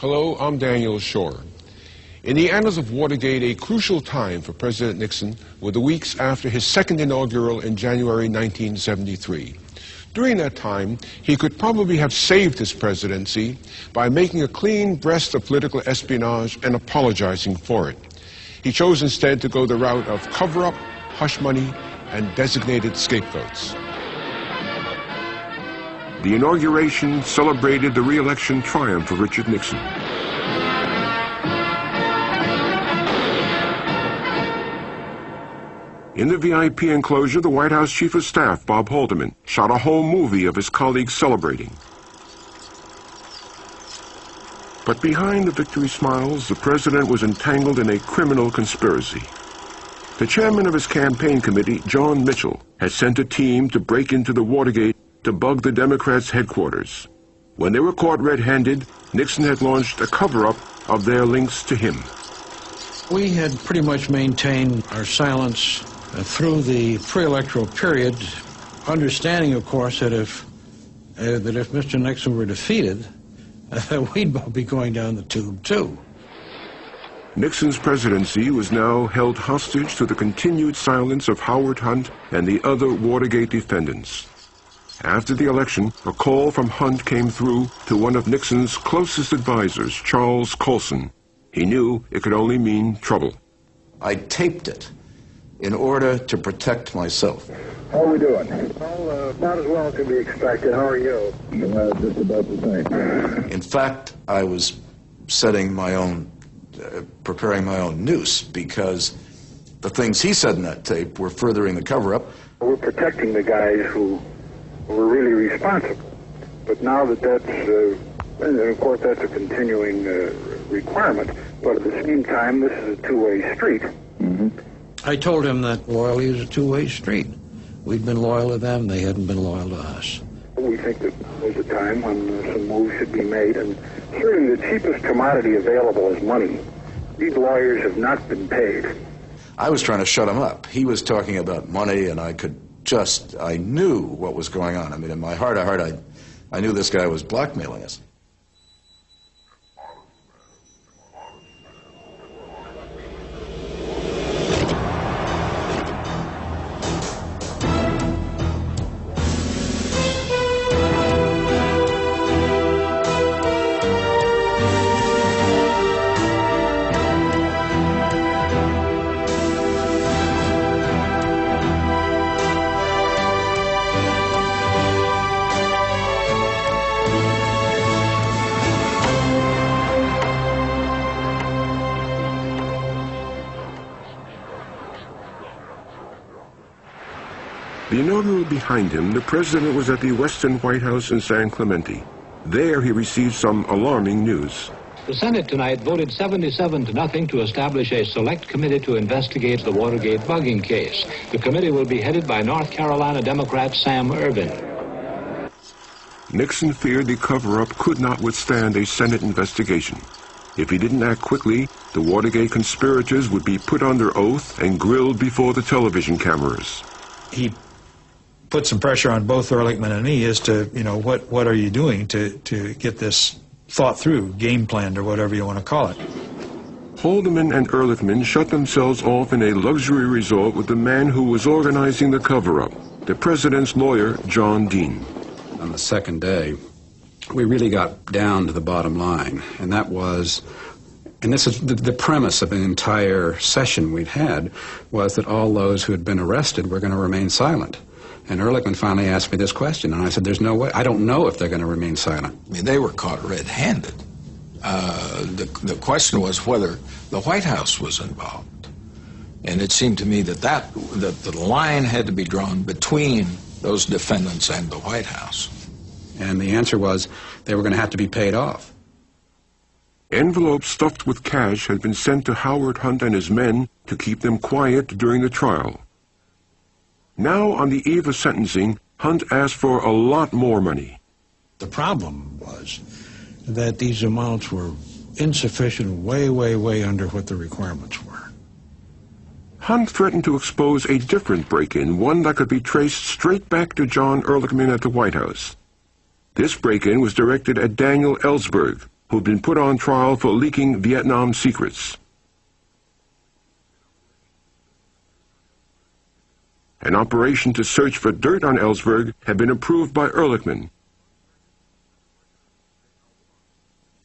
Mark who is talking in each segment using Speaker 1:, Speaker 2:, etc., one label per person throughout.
Speaker 1: Hello, I'm Daniel Shore. In the annals of Watergate, a crucial time for President Nixon were the weeks after his second inaugural in January 1973. During that time, he could probably have saved his presidency by making a clean breast of political espionage and apologizing for it. He chose instead to go the route of cover-up, hush money, and designated scapegoats. The inauguration celebrated the re-election triumph of Richard Nixon. In the VIP enclosure, the White House Chief of Staff, Bob Haldeman, shot a whole movie of his colleagues celebrating. But behind the victory smiles, the president was entangled in a criminal conspiracy. The chairman of his campaign committee, John Mitchell, had sent a team to break into the Watergate to bug the Democrats' headquarters. When they were caught red-handed, Nixon had launched a cover-up of their links to him.
Speaker 2: We had pretty much maintained our silence through the pre-electoral period, understanding, of course, that if Mr. Nixon were defeated, we'd be going down the tube, too.
Speaker 1: Nixon's presidency was now held hostage to the continued silence of Howard Hunt and the other Watergate defendants. After the election, a call from Hunt came through to one of Nixon's closest advisors, Charles Colson. He knew it could only mean trouble.
Speaker 3: I taped it in order to protect myself.
Speaker 4: How are we doing? Well, about as well as can be expected. How are you? Just about the same.
Speaker 3: In fact, I was setting my own, preparing my own noose, because the things he said in that tape were furthering the cover-up.
Speaker 4: We're protecting the guys who were really responsible. But now that that's, and of course that's a continuing requirement, but at the same time, this is a two-way street.
Speaker 2: Mm-hmm. I told him that loyalty is a two-way street. We'd been loyal to them, they hadn't been loyal to us.
Speaker 4: We think that there's a time when some moves should be made, and certainly the cheapest commodity available is money. These lawyers have not been paid.
Speaker 3: I was trying to shut him up. He was talking about money, and I knew what was going on. I mean, in my heart of heart, I knew this guy was blackmailing us.
Speaker 1: The inaugural behind him, the president was at the Western White House in San Clemente. There he received some alarming news.
Speaker 5: The Senate tonight voted 77-0 to establish a select committee to investigate the Watergate bugging case. The committee will be headed by North Carolina Democrat Sam Ervin.
Speaker 1: Nixon feared the cover-up could not withstand a Senate investigation. If he didn't act quickly, the Watergate conspirators would be put under oath and grilled before the television cameras.
Speaker 6: He put some pressure on both Ehrlichman and me as to, what are you doing to get this thought through, game planned, or whatever you want to call it.
Speaker 1: Haldeman and Ehrlichman shut themselves off in a luxury resort with the man who was organizing the cover-up, the president's lawyer, John Dean.
Speaker 7: On the second day, we really got down to the bottom line, and that was, and this is the premise of an entire session we'd had, was that all those who had been arrested were going to remain silent. And Ehrlichman finally asked me this question, and I said, there's no way, I don't know if they're going to remain silent.
Speaker 8: I mean, they were caught red-handed. The question was whether the White House was involved. And it seemed to me that the line had to be drawn between those defendants and the White House.
Speaker 7: And the answer was they were going to have to be paid off.
Speaker 1: Envelopes stuffed with cash had been sent to Howard Hunt and his men to keep them quiet during the trial. Now, on the eve of sentencing, Hunt asked for a lot more money.
Speaker 2: The problem was that these amounts were insufficient, way, way, way under what the requirements were.
Speaker 1: Hunt threatened to expose a different break-in, one that could be traced straight back to John Ehrlichman at the White House. This break-in was directed at Daniel Ellsberg, who'd been put on trial for leaking Vietnam secrets. An operation to search for dirt on Ellsberg had been approved by Ehrlichman.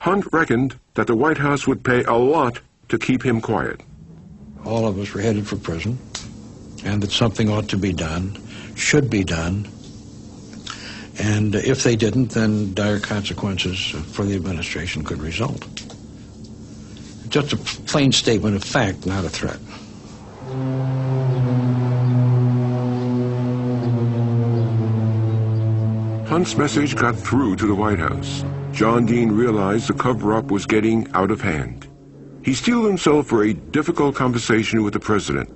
Speaker 1: Hunt reckoned that the White House would pay a lot to keep him quiet.
Speaker 2: All of us were headed for prison, and that something ought to be done, should be done, and if they didn't, then dire consequences for the administration could result. Just a plain statement of fact, not a threat.
Speaker 1: Hunt's message got through to the White House. John Dean realized the cover-up was getting out of hand. He steeled himself for a difficult conversation with the president.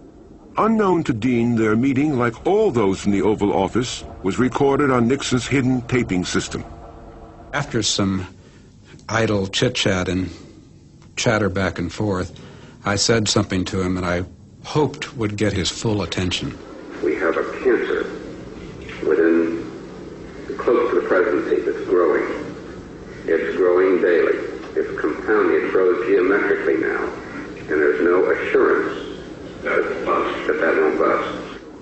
Speaker 1: Unknown to Dean, their meeting, like all those in the Oval Office, was recorded on Nixon's hidden taping system.
Speaker 7: After some idle chit-chat and chatter back and forth, I said something to him that I hoped would get his full attention.
Speaker 9: We have a cancer within, close to the presidency, that's growing. It's growing daily. It's compounding. It grows geometrically now. And there's no assurance that won't bust.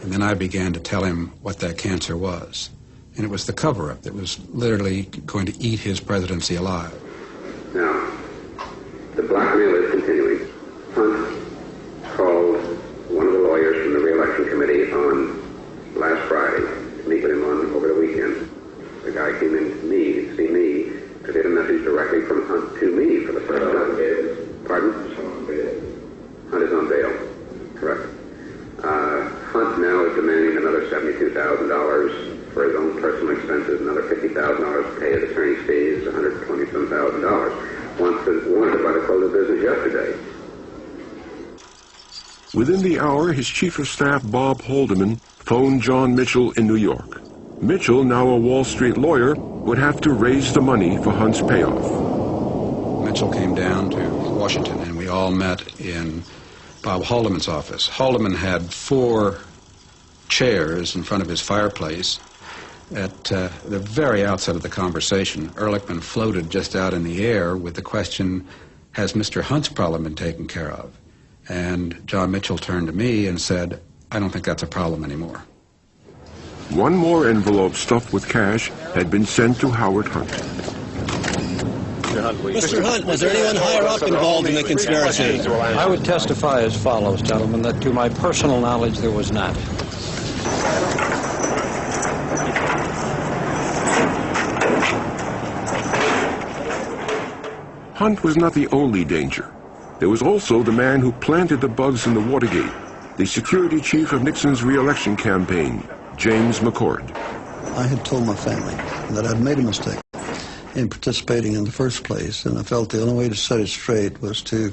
Speaker 7: And then I began to tell him what that cancer was. And it was the cover-up that was literally going to eat his presidency alive.
Speaker 9: Now, the blackmail is continuing. Hunt called one of the lawyers from the re-election committee on last Friday to meet with him over the weekend. The guy came in to see me, to get a message directly from Hunt to me for the first time. Pardon? Hunt is on bail. Correct. Hunt now is demanding another $72,000 for his own personal expenses, another $50,000 to pay his attorney's fees, $120,000. Wanted about to close the business yesterday.
Speaker 1: Within the hour, his chief of staff, Bob Haldeman, phoned John Mitchell in New York. Mitchell, now a Wall Street lawyer, would have to raise the money for Hunt's payoff.
Speaker 7: Mitchell came down to Washington, and we all met in Bob Haldeman's office. Haldeman had 4 chairs in front of his fireplace. At the very outset of the conversation, Ehrlichman floated just out in the air with the question, has Mr. Hunt's problem been taken care of? And John Mitchell turned to me and said, I don't think that's a problem anymore.
Speaker 1: One more envelope stuffed with cash had been sent to Howard Hunt.
Speaker 10: Mr. Hunt, was there anyone higher up involved in the conspiracy?
Speaker 2: I would testify as follows, gentlemen, that to my personal knowledge there was not.
Speaker 1: Hunt was not the only danger. There was also the man who planted the bugs in the Watergate, the security chief of Nixon's re-election campaign, James McCord.
Speaker 11: I had told my family that I'd made a mistake in participating in the first place, and I felt the only way to set it straight was to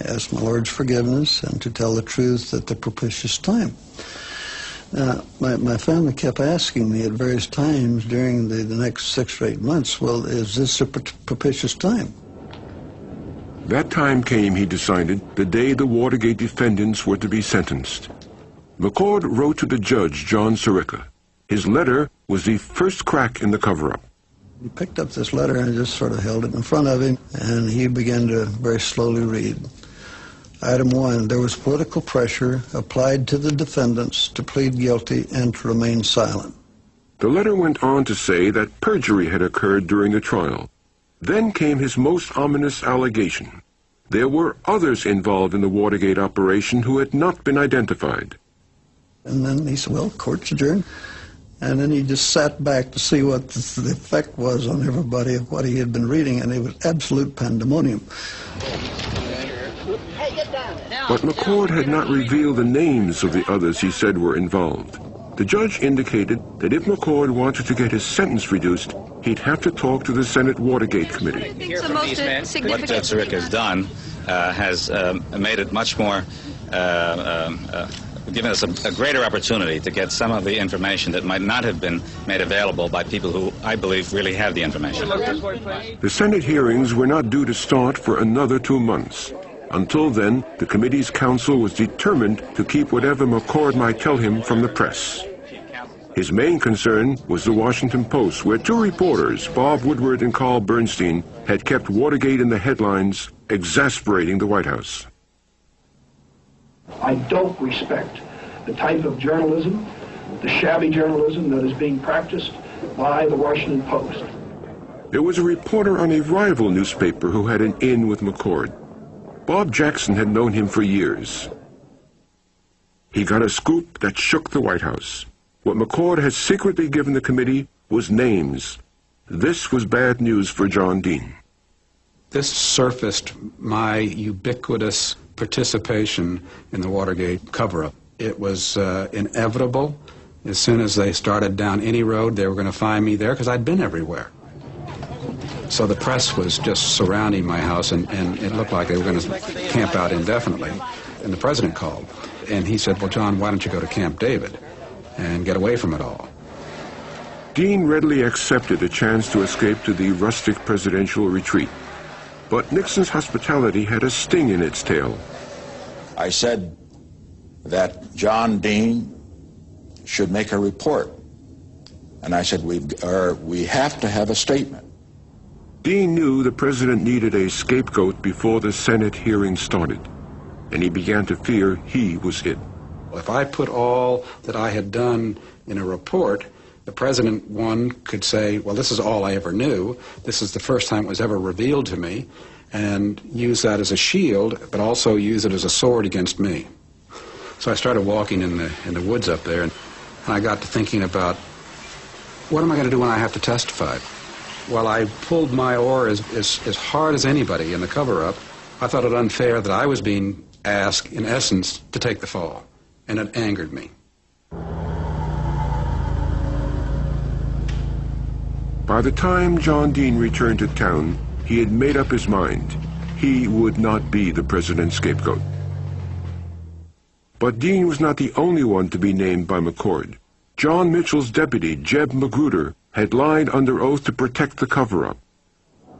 Speaker 11: ask my Lord's forgiveness and to tell the truth at the propitious time. My family kept asking me at various times during the next 6 or 8 months, well, is this a propitious time?
Speaker 1: That time came, he decided, the day the Watergate defendants were to be sentenced. McCord wrote to the judge, John Sirica. His letter was the first crack in the cover-up.
Speaker 11: He picked up this letter and just sort of held it in front of him, and he began to very slowly read. Item 1, there was political pressure applied to the defendants to plead guilty and to remain silent.
Speaker 1: The letter went on to say that perjury had occurred during the trial. Then came his most ominous allegation. There were others involved in the Watergate operation who had not been identified.
Speaker 11: And then he said, well, court's adjourned. And then he just sat back to see what the effect was on everybody of what he had been reading, and it was absolute pandemonium.
Speaker 1: But McCord had not revealed the names of the others he said were involved. The judge indicated that if McCord wanted to get his sentence reduced, he'd have to talk to the Senate Watergate Committee.
Speaker 12: What Sirica has done has made it much more, given us a greater opportunity to get some of the information that might not have been made available by people who, I believe, really have the information.
Speaker 1: The Senate hearings were not due to start for another 2 months. Until then, the committee's counsel was determined to keep whatever McCord might tell him from the press. His main concern was the Washington Post, where two reporters, Bob Woodward and Carl Bernstein, had kept Watergate in the headlines, exasperating the White House.
Speaker 13: I don't respect the type of journalism, the shabby journalism that is being practiced by the Washington Post.
Speaker 1: There was a reporter on a rival newspaper who had an in with McCord. Bob Jackson had known him for years. He got a scoop that shook the White House. What McCord had secretly given the committee was names. This was bad news for John Dean.
Speaker 7: This surfaced my ubiquitous participation in the Watergate cover-up. It was inevitable. As soon as they started down any road, they were going to find me there because I'd been everywhere. So the press was just surrounding my house, and it looked like they were going to camp out indefinitely. And the president called, and he said, well, John, why don't you go to Camp David and get away from it all?
Speaker 1: Dean readily accepted a chance to escape to the rustic presidential retreat. But Nixon's hospitality had a sting in its tail.
Speaker 8: I said that John Dean should make a report. And I said, we have to have a statement.
Speaker 1: Dean knew the president needed a scapegoat before the Senate hearing started, and he began to fear he was it.
Speaker 7: If I put all that I had done in a report, the president, one, could say, well, this is all I ever knew. This is the first time it was ever revealed to me, and use that as a shield, but also use it as a sword against me. So I started walking in the woods up there, and I got to thinking about, what am I going to do when I have to testify? While I pulled my oar as hard as anybody in the cover-up, I thought it unfair that I was being asked, in essence, to take the fall. And it angered me.
Speaker 1: By the time John Dean returned to town, he had made up his mind. He would not be the president's scapegoat. But Dean was not the only one to be named by McCord. John Mitchell's deputy, Jeb Magruder, had lied under oath to protect the cover-up.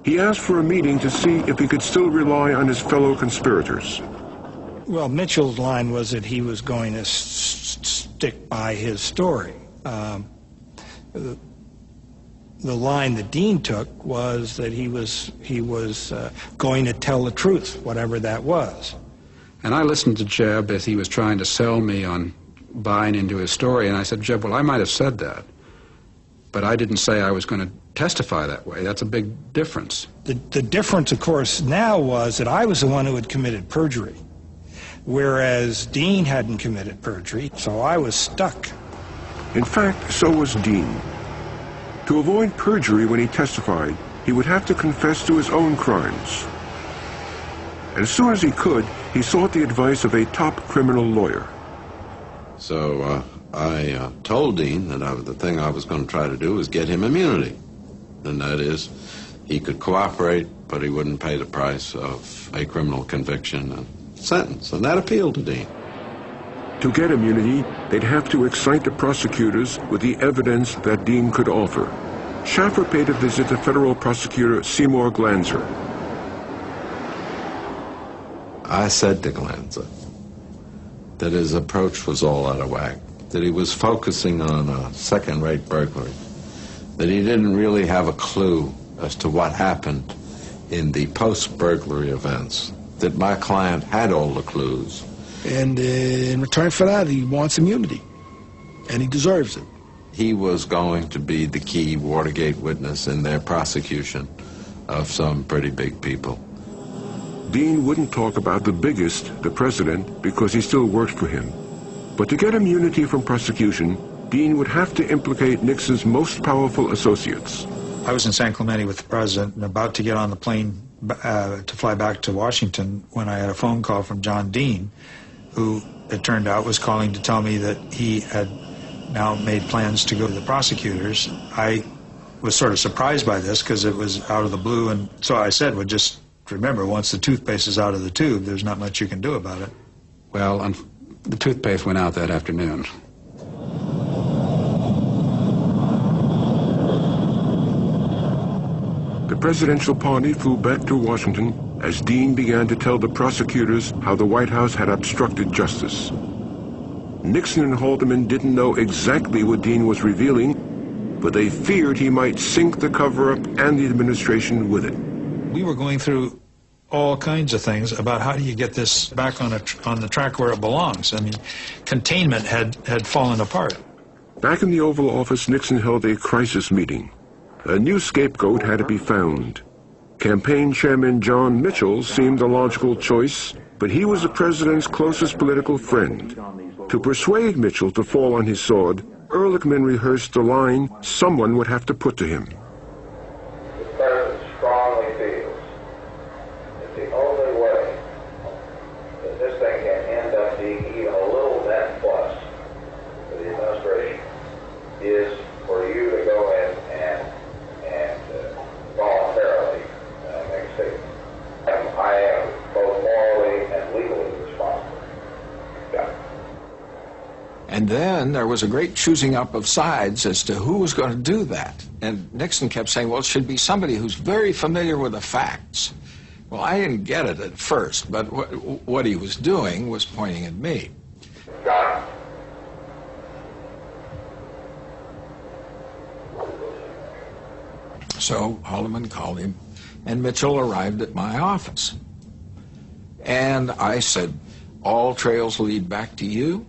Speaker 1: He asked for a meeting to see if he could still rely on his fellow conspirators.
Speaker 14: Well, Mitchell's line was that he was going to stick by his story. The line that Dean took was that he was going to tell the truth, whatever that was.
Speaker 7: And I listened to Jeb as he was trying to sell me on buying into his story, and I said, Jeb, well, I might have said that, but I didn't say I was going to testify that way. That's a big difference.
Speaker 14: The difference, of course, now was that I was the one who had committed perjury, whereas Dean hadn't committed perjury, so I was stuck.
Speaker 1: In fact, so was Dean. To avoid perjury when he testified, he would have to confess to his own crimes. As soon as he could, he sought the advice of a top criminal lawyer.
Speaker 15: So I told Dean that the thing I was going to try to do was get him immunity. And that is, he could cooperate, but he wouldn't pay the price of a criminal conviction and sentence. And that appealed to Dean.
Speaker 1: To get immunity, they'd have to excite the prosecutors with the evidence that Dean could offer. Schaffer paid a visit to federal prosecutor Seymour Glanzer.
Speaker 15: I said to Glanzer that his approach was all out of whack, that he was focusing on a second-rate burglary, that he didn't really have a clue as to what happened in the post-burglary events, that my client had all the clues.
Speaker 16: And in return for that, he wants immunity, and he deserves it.
Speaker 15: He was going to be the key Watergate witness in their prosecution of some pretty big people.
Speaker 1: Dean wouldn't talk about the biggest, the president, because he still worked for him. But to get immunity from prosecution, Dean would have to implicate Nixon's most powerful associates.
Speaker 6: I was in San Clemente with the president and about to get on the plane to fly back to Washington when I had a phone call from John Dean, who, it turned out, was calling to tell me that he had now made plans to go to the prosecutors. I was sort of surprised by this because it was out of the blue, and so I said, well, just remember, once the toothpaste is out of the tube, there's not much you can do about it.
Speaker 7: Well, the toothpaste went out that afternoon.
Speaker 1: The presidential party flew back to Washington as Dean began to tell the prosecutors how the White House had obstructed justice. Nixon and Haldeman didn't know exactly what Dean was revealing, but they feared he might sink the cover-up and the administration with it.
Speaker 6: We were going through all kinds of things about how do you get this back on the track where it belongs. I mean, containment had fallen apart.
Speaker 1: Back in the Oval Office, Nixon held a crisis meeting. A new scapegoat had to be found. Campaign Chairman John Mitchell seemed the logical choice, but he was the president's closest political friend. To persuade Mitchell to fall on his sword, Ehrlichman rehearsed the line someone would have to put to him.
Speaker 17: The president strongly feels that the only way that this thing can end up being even a little net plus for the administration is for you to go in and voluntarily make a statement. I am both morally and legally responsible. Yeah.
Speaker 8: And then there was a great choosing up of sides as to who was going to do that. And Nixon kept saying, well, it should be somebody who's very familiar with the facts. Well, I didn't get it at first, but what he was doing was pointing at me. So Haldeman called him, and Mitchell arrived at my office. And I said, all trails lead back to you,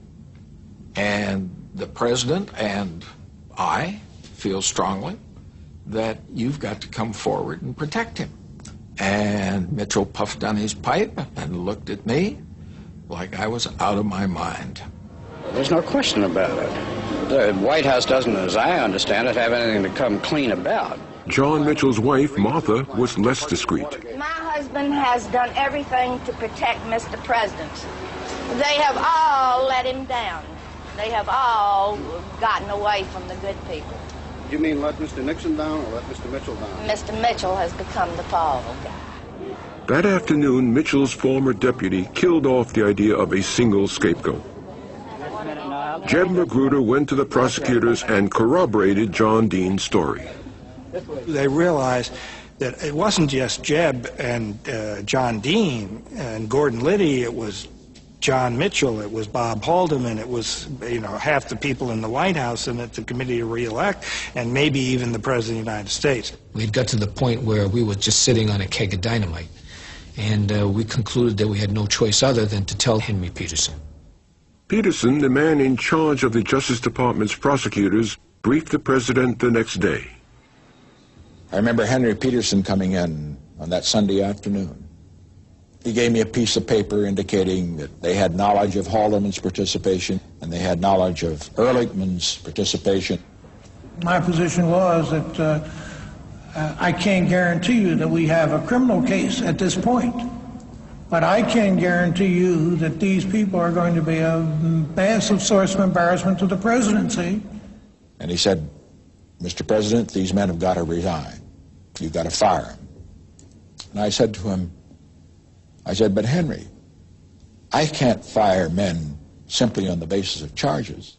Speaker 8: and the president and I feel strongly that you've got to come forward and protect him. And Mitchell puffed on his pipe and looked at me like I was out of my mind.
Speaker 18: There's no question about it. The White House doesn't, as I understand it, have anything to come clean about.
Speaker 1: John Mitchell's wife, Martha, was less discreet.
Speaker 19: My husband has done everything to protect Mr. President. They have all let him down. They have all gotten away from the good people.
Speaker 20: You mean let Mr. Nixon down or let Mr. Mitchell down?
Speaker 19: Mr. Mitchell has become the fall guy.
Speaker 1: That afternoon, Mitchell's former deputy killed off the idea of a single scapegoat. Jeb Magruder went to the prosecutors and corroborated John Dean's story.
Speaker 14: They realized that it wasn't just Jeb and John Dean and Gordon Liddy, it was John Mitchell, it was Bob Haldeman, it was, half the people in the White House and at the committee to re-elect, and maybe even the President of the United States.
Speaker 21: We'd got to the point where we were just sitting on a keg of dynamite, and we concluded that we had no choice other than to tell Henry Peterson.
Speaker 1: Peterson, the man in charge of the Justice Department's prosecutors, briefed the president the next day.
Speaker 8: I remember Henry Peterson coming in on that Sunday afternoon. He gave me a piece of paper indicating that they had knowledge of Haldeman's participation and they had knowledge of Ehrlichman's participation.
Speaker 22: My position was that I can't guarantee you that we have a criminal case at this point, but I can guarantee you that these people are going to be a massive source of embarrassment to the presidency.
Speaker 8: And he said, Mr. President, these men have got to resign. You've got to fire them. And I said to him, but Henry, I can't fire men simply on the basis of charges.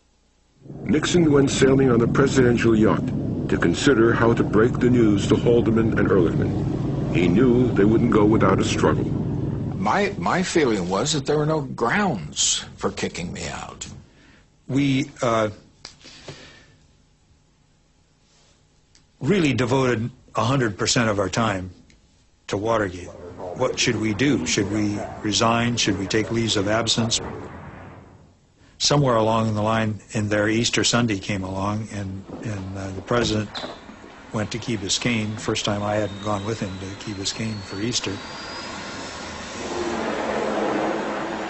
Speaker 1: Nixon went sailing on a presidential yacht to consider how to break the news to Haldeman and Ehrlichman. He knew they wouldn't go without a struggle.
Speaker 8: My feeling was that there were no grounds for kicking me out.
Speaker 6: We really devoted 100% of our time to Watergate. What should we do? Should we resign? Should we take leaves of absence? Somewhere along the line in there, Easter Sunday came along, and the president went to Key Biscayne. First time I hadn't gone with him to Key Biscayne for Easter.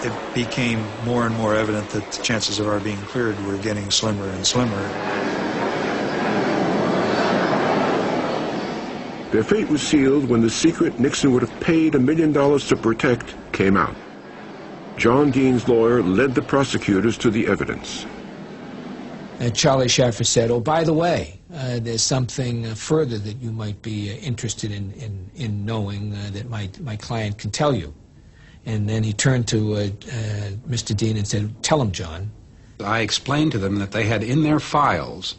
Speaker 6: It became more and more evident that the chances of our being cleared were getting slimmer and slimmer.
Speaker 1: Their fate was sealed when the secret Nixon would have paid $1 million to protect came out. John Dean's lawyer led the prosecutors to the evidence.
Speaker 21: Charlie Schaffer said, oh, by the way, there's something further that you might be interested in knowing that my client can tell you. And then he turned to Mr. Dean and said, tell him, John.
Speaker 7: I explained to them that they had in their files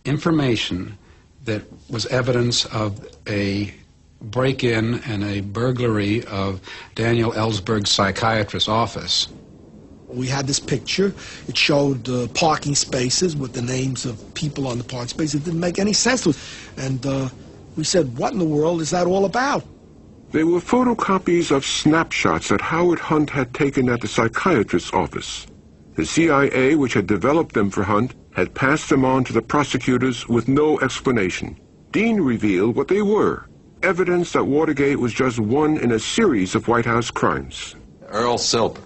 Speaker 7: information that was evidence of a break-in and a burglary of Daniel Ellsberg's psychiatrist's office.
Speaker 16: We had this picture. It showed parking spaces with the names of people on the parking spaces. It didn't make any sense to us. And we said, what in the world is that all about?
Speaker 1: They were photocopies of snapshots that Howard Hunt had taken at the psychiatrist's office. The CIA, which had developed them for Hunt, had passed them on to the prosecutors with no explanation. Dean revealed what they were, evidence that Watergate was just one in a series of White House crimes.
Speaker 15: Earl Silber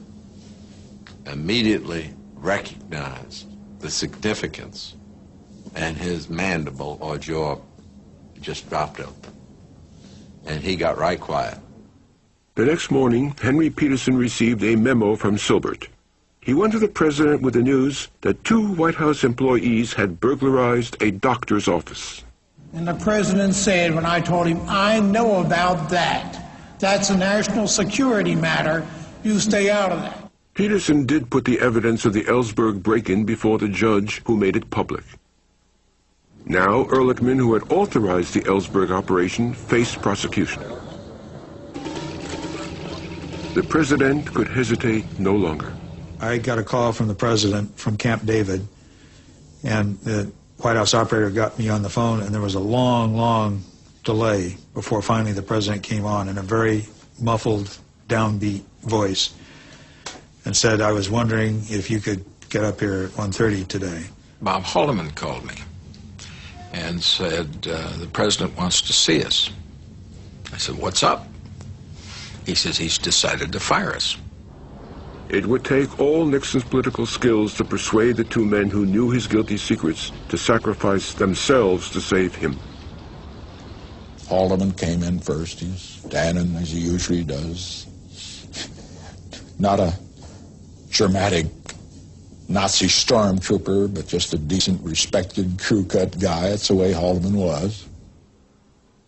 Speaker 15: immediately recognized the significance, and his mandible or jaw just dropped open, and he got right quiet.
Speaker 1: The next morning, Henry Peterson received a memo from Silbert. He went to the president with the news that 2 White House employees had burglarized a doctor's office.
Speaker 22: And the president said, when I told him, I know about that. That's a national security matter. You stay out of that.
Speaker 1: Peterson did put the evidence of the Ellsberg break-in before the judge who made it public. Now, Ehrlichman, who had authorized the Ellsberg operation, faced prosecution. The president could hesitate no longer.
Speaker 6: I got a call from the president from Camp David, and the White House operator got me on the phone, and there was a long, long delay before finally the president came on in a very muffled, downbeat voice and said, I was wondering if you could get up here at 1:30 today.
Speaker 8: Bob Haldeman called me and said, the president wants to see us. I said, what's up? He says he's decided to fire us.
Speaker 1: It would take all Nixon's political skills to persuade the 2 men who knew his guilty secrets to sacrifice themselves to save him.
Speaker 3: Haldeman came in first. He's standing as he usually does. Not a dramatic Nazi stormtrooper, but just a decent, respected, crew-cut guy. That's the way Haldeman was.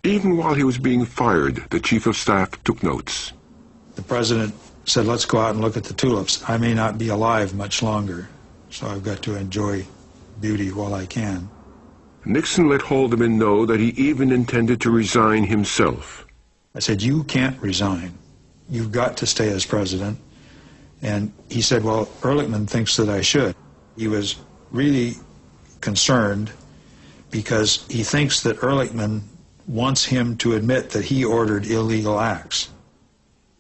Speaker 1: Even while he was being fired, the chief of staff took notes.
Speaker 6: The president said, let's go out and look at the tulips. I may not be alive much longer, so I've got to enjoy beauty while I can.
Speaker 1: Nixon let Haldeman know that he even intended to resign himself.
Speaker 6: I said, you can't resign. You've got to stay as president. And he said, well, Ehrlichman thinks that I should. He was really concerned because he thinks that Ehrlichman wants him to admit that he ordered illegal acts.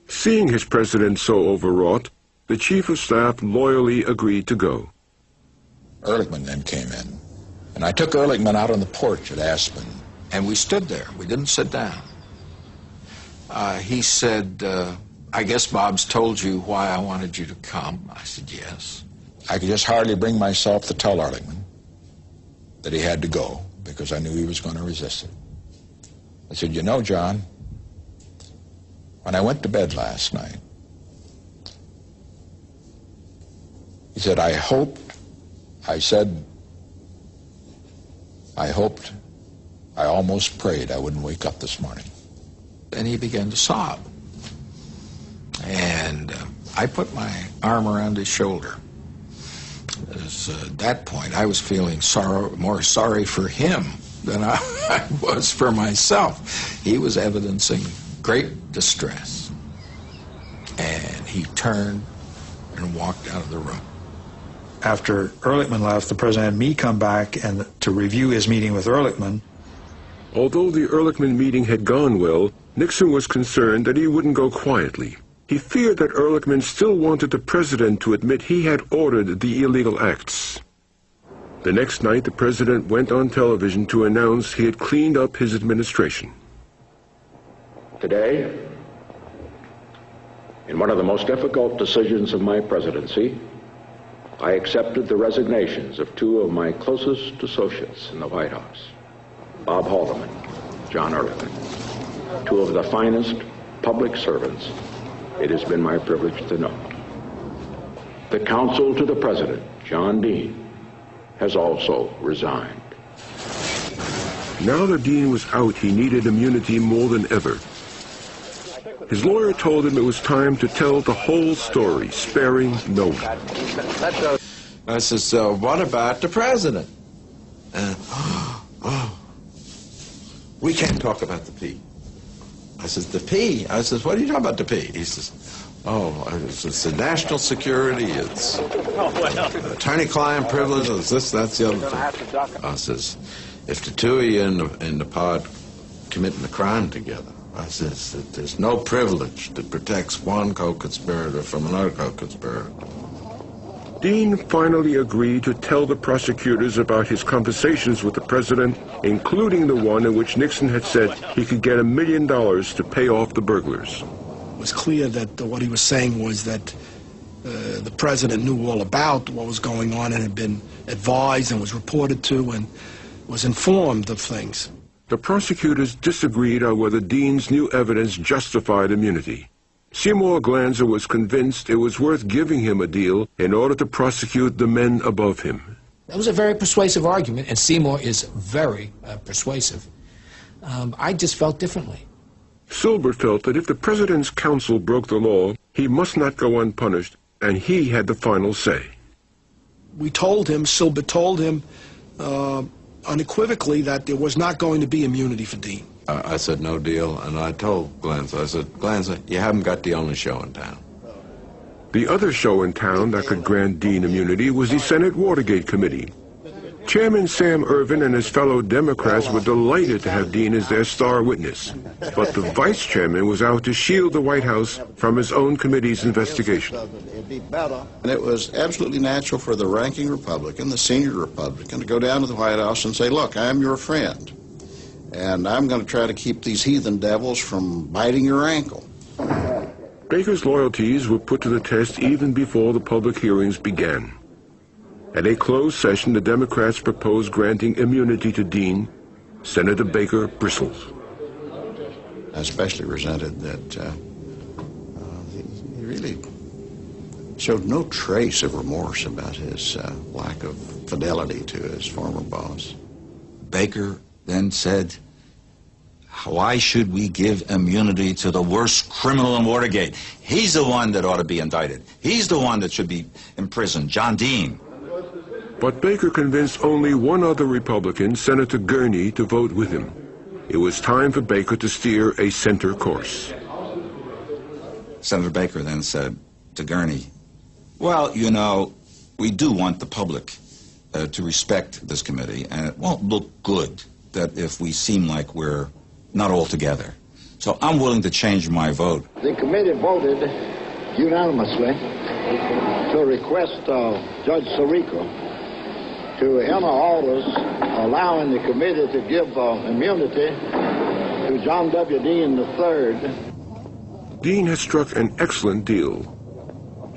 Speaker 1: Seeing his president so overwrought, the chief of staff loyally agreed to go.
Speaker 3: Ehrlichman then came in, and I took Ehrlichman out on the porch at Aspen.
Speaker 8: And we stood there. We didn't sit down. He said, I guess Bob's told you why I wanted you to come. I said, yes.
Speaker 3: I could just hardly bring myself to tell Ehrlichman that he had to go, because I knew he was going to resist it. I said, you know, John, when I went to bed last night, he said, I hoped, I almost prayed I wouldn't wake up this morning.
Speaker 8: And he began to sob. And I put my arm around his shoulder. At that point, I was feeling more sorry for him than I was for myself. He was evidencing great distress. And he turned and walked out of the room.
Speaker 6: After Ehrlichman left, the president had me come back and to review his meeting with Ehrlichman.
Speaker 1: Although the Ehrlichman meeting had gone well, Nixon was concerned that he wouldn't go quietly. He feared that Ehrlichman still wanted the president to admit he had ordered the illegal acts. The next night, the president went on television to announce he had cleaned up his administration.
Speaker 4: Today, in one of the most difficult decisions of my presidency, I accepted the resignations of 2 of my closest associates in the White House, Bob Haldeman, John Ehrlichman, 2 of the finest public servants it has been my privilege to know. The counsel to the president, John Dean, has also resigned.
Speaker 1: Now that Dean was out, he needed immunity more than ever. His lawyer told him it was time to tell the whole story, sparing no one.
Speaker 15: I said, so what about the president? We can't talk about the P. I says, the P? I says, what are you talking about, the P? He says, It's the national security, it's attorney-client privilege, it's this, that's the other thing. I says, if the two of you in the pod committing a crime together, I says that there's no privilege that protects one co-conspirator from another co-conspirator.
Speaker 1: Dean finally agreed to tell the prosecutors about his conversations with the president, including the one in which Nixon had said he could get $1 million to pay off the burglars.
Speaker 16: It was clear that what he was saying was that the president knew all about what was going on and had been advised and was reported to and was informed of things.
Speaker 1: The prosecutors disagreed on whether Dean's new evidence justified immunity. Seymour Glanzer was convinced it was worth giving him a deal in order to prosecute the men above him.
Speaker 21: That was a very persuasive argument, and Seymour is very persuasive. I just felt differently.
Speaker 1: Silbert felt that if the president's counsel broke the law, he must not go unpunished, and he had the final say.
Speaker 16: We told him, Silbert told him unequivocally that there was not going to be immunity for Dean.
Speaker 15: I said no deal, and I told Glanzer, I said, Glanzer, you haven't got the only show in town.
Speaker 1: The other show in town that could grant Dean immunity was the Senate Watergate Committee. Chairman Sam Ervin and his fellow Democrats were delighted to have Dean as their star witness, but the vice chairman was out to shield the White House from his own committee's investigation.
Speaker 20: And it was absolutely natural for the ranking Republican, the senior Republican, to go down to the White House and say, look, I'm your friend, and I'm going to try to keep these heathen devils from biting your ankle.
Speaker 1: Baker's loyalties were put to the test even before the public hearings began. At a closed session, the Democrats proposed granting immunity to Dean. Senator Baker bristled.
Speaker 20: I especially resented that he really showed no trace of remorse about his lack of fidelity to his former boss.
Speaker 8: Baker then said, why should we give immunity to the worst criminal in Watergate? He's the one that ought to be indicted. He's the one that should be imprisoned, John Dean.
Speaker 1: But Baker convinced only one other Republican, Senator Gurney, to vote with him. It was time for Baker to steer a center course.
Speaker 8: Senator Baker then said to Gurney, well, you know, we do want the public to respect this committee, and it won't look good that if we seem like we're not all together. So I'm willing to change my vote.
Speaker 17: The committee voted unanimously to request Judge Sirico to enter orders allowing the committee to give immunity to John W. Dean III.
Speaker 1: Dean had struck an excellent deal.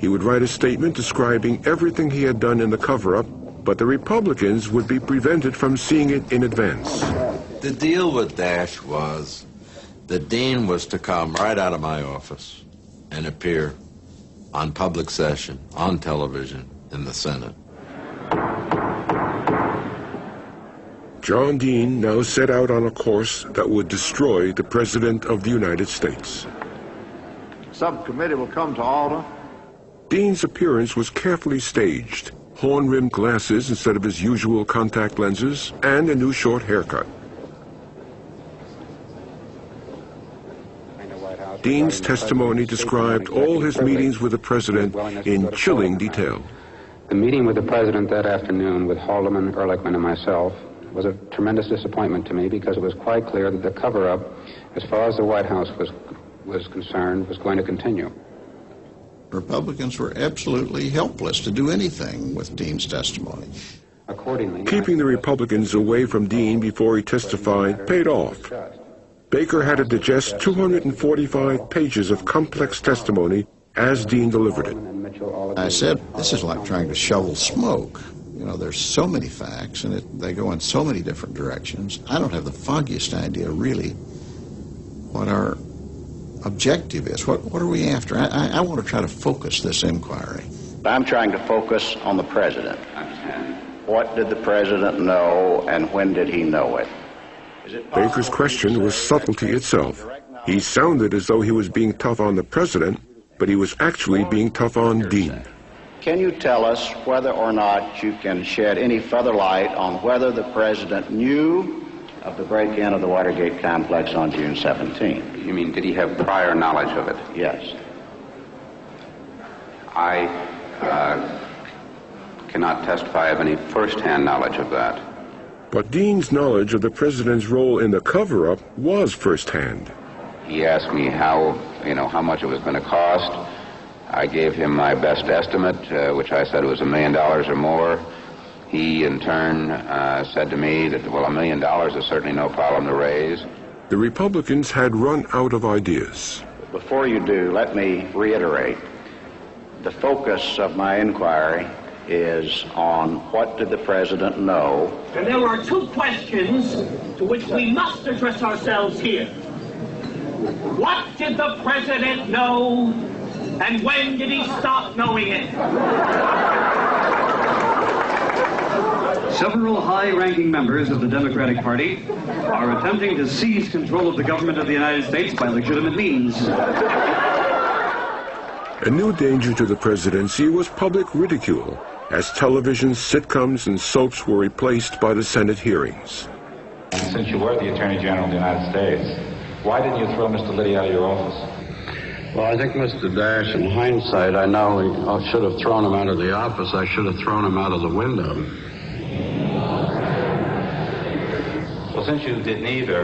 Speaker 1: He would write a statement describing everything he had done in the cover-up, but the Republicans would be prevented from seeing it in advance.
Speaker 15: The deal with Dash was that Dean was to come right out of my office and appear on public session, on television, in the Senate.
Speaker 1: John Dean now set out on a course that would destroy the President of the United States.
Speaker 17: Subcommittee will come to order.
Speaker 1: Dean's appearance was carefully staged. Horn-rimmed glasses instead of his usual contact lenses, and a new short haircut. Dean's testimony described all his meetings with the President in chilling detail.
Speaker 5: The meeting with the President that afternoon with Haldeman, Ehrlichman, and myself was a tremendous disappointment to me because it was quite clear that the cover-up, as far as the White House was concerned, was going to continue.
Speaker 20: Republicans were absolutely helpless to do anything with Dean's testimony.
Speaker 5: Accordingly,
Speaker 1: keeping the Republicans away from Dean before he testified paid off. Baker had to digest 245 pages of complex testimony as Dean delivered it.
Speaker 20: I said, this is like trying to shovel smoke. You know, there's so many facts, and they go in so many different directions. I don't have the foggiest idea, really, what our objective is. What are we after? I want to try to focus this inquiry.
Speaker 18: I'm trying to focus on the President. What did the President know, and when did he know it?
Speaker 1: Baker's question was subtlety itself. He sounded as though he was being tough on the President, but he was actually being tough on Dean.
Speaker 18: Can you tell us whether or not you can shed any further light on whether the President knew of the break-in of the Watergate complex on June 17th?
Speaker 5: You mean, did he have prior knowledge of it?
Speaker 18: Yes.
Speaker 5: I cannot testify of any first-hand knowledge of that.
Speaker 1: But Dean's knowledge of the president's role in the cover-up was first-hand.
Speaker 5: He asked me how much it was going to cost. I gave him my best estimate, which I said was $1 million or more. He, in turn, said to me that, well, $1 million is certainly no problem to raise.
Speaker 1: The Republicans had run out of ideas.
Speaker 18: Before you do, let me reiterate. The focus of my inquiry is on what did the president know.
Speaker 9: And there are two questions to which we must address ourselves here. What did the president know, and when did he stop knowing it?
Speaker 10: Several high-ranking members of the Democratic Party are attempting to seize control of the government of the United States by legitimate means.
Speaker 1: A new danger to the presidency was public ridicule, as television, sitcoms, and soaps were replaced by the Senate hearings.
Speaker 23: Since you were the Attorney General of the United States, why didn't you throw Mr. Liddy out of your office?
Speaker 24: Well, I think Mr. Dash, in hindsight, I know I should have thrown him out of the office. I should have thrown him out of the window.
Speaker 23: Well, since you did neither,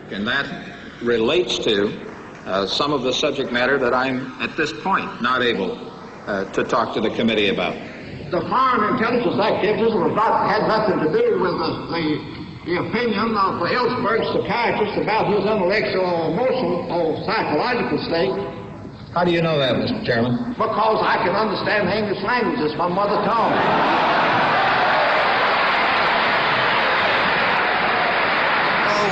Speaker 8: and that relates to some of the subject matter that I'm, at this point, not able to talk to the committee about.
Speaker 25: The Foreign Intelligence Activities had nothing to do with the opinion of Ellsberg's psychiatrist about his intellectual or emotional or psychological state.
Speaker 8: How do you know that, Mr. Chairman?
Speaker 25: Because I can understand the English language. It's my mother tongue.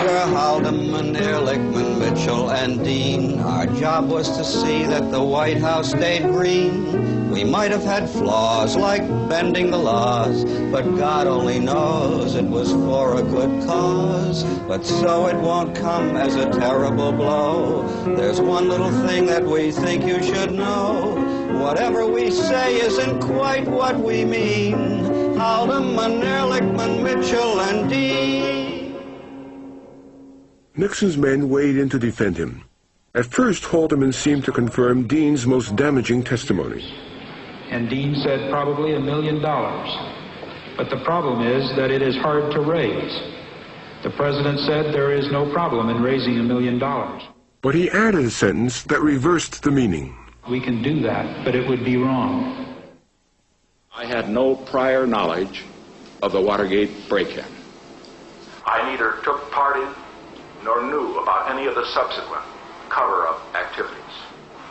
Speaker 26: We're Haldeman, Ehrlichman, Mitchell, and Dean. Our job was to see that the White House stayed green. We might have had flaws like bending the laws, but God only knows it was for a good cause. But so it won't come as a terrible blow. There's one little thing that we think you should know. Whatever we say isn't quite what we mean. Haldeman, Ehrlichman, Mitchell, and Dean.
Speaker 1: Nixon's men weighed in to defend him. At first, Haldeman seemed to confirm Dean's most damaging testimony.
Speaker 27: And Dean said probably $1 million. But the problem is that it is hard to raise. The president said there is no problem in raising $1 million.
Speaker 1: But he added a sentence that reversed the meaning.
Speaker 27: We can do that, but it would be wrong.
Speaker 4: I had no prior knowledge of the Watergate break-in. I neither took part in nor knew about any of the subsequent cover-up activities.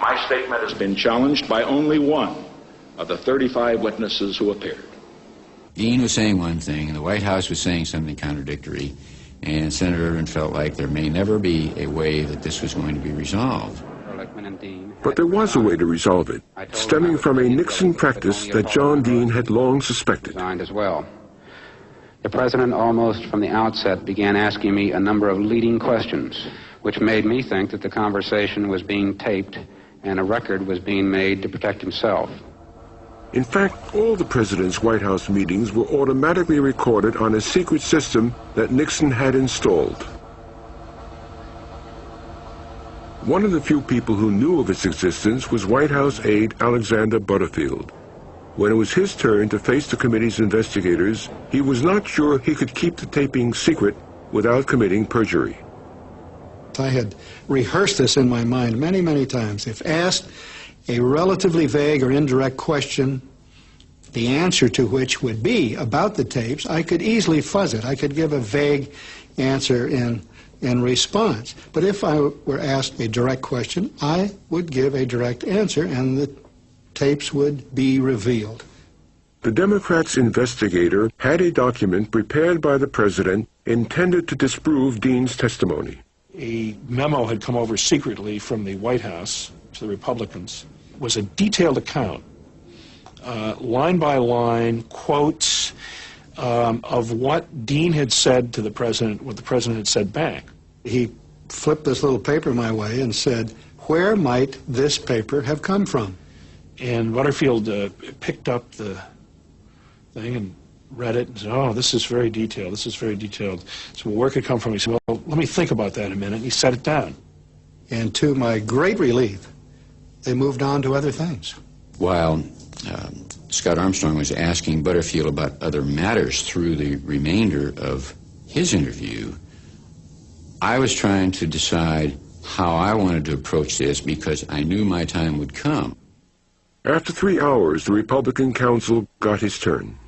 Speaker 4: My statement has been challenged by only one of the 35 witnesses who appeared.
Speaker 28: Dean was saying one thing, and the White House was saying something contradictory, and Senator Ervin felt like there may never be a way that this was going to be resolved.
Speaker 1: But there was a way to resolve it, stemming from a Nixon practice that John Dean had long suspected.
Speaker 5: As well. The president almost from the outset began asking me a number of leading questions, which made me think that the conversation was being taped and a record was being made to protect himself.
Speaker 1: In fact, all the president's White House meetings were automatically recorded on a secret system that Nixon had installed. One of the few people who knew of its existence was White House aide Alexander Butterfield. When it was his turn to face the committee's investigators, he was not sure he could keep the taping secret without committing perjury.
Speaker 2: I had rehearsed this in my mind many, many times. If asked a relatively vague or indirect question, the answer to which would be about the tapes, I could easily fuzz it. I could give a vague answer in response. But if I were asked a direct question, I would give a direct answer, and the tapes would be revealed.
Speaker 1: The Democrats' investigator had a document prepared by the president intended to disprove Dean's testimony.
Speaker 29: A memo had come over secretly from the White House to the Republicans. It was a detailed account, line by line, quotes of what Dean had said to the president, what the president had said back.
Speaker 2: He flipped this little paper my way and said, "Where might this paper have come from?"
Speaker 29: And Butterfield picked up the thing and read it and said, oh, this is very detailed, this is very detailed. So where could it come from? He said, well, let me think about that a minute. And he set it down.
Speaker 3: And to my great relief, they moved on to other things.
Speaker 28: While Scott Armstrong was asking Butterfield about other matters through the remainder of his interview, I was trying to decide how I wanted to approach this because I knew my time would come.
Speaker 1: After 3 hours, the Republican counsel got his turn.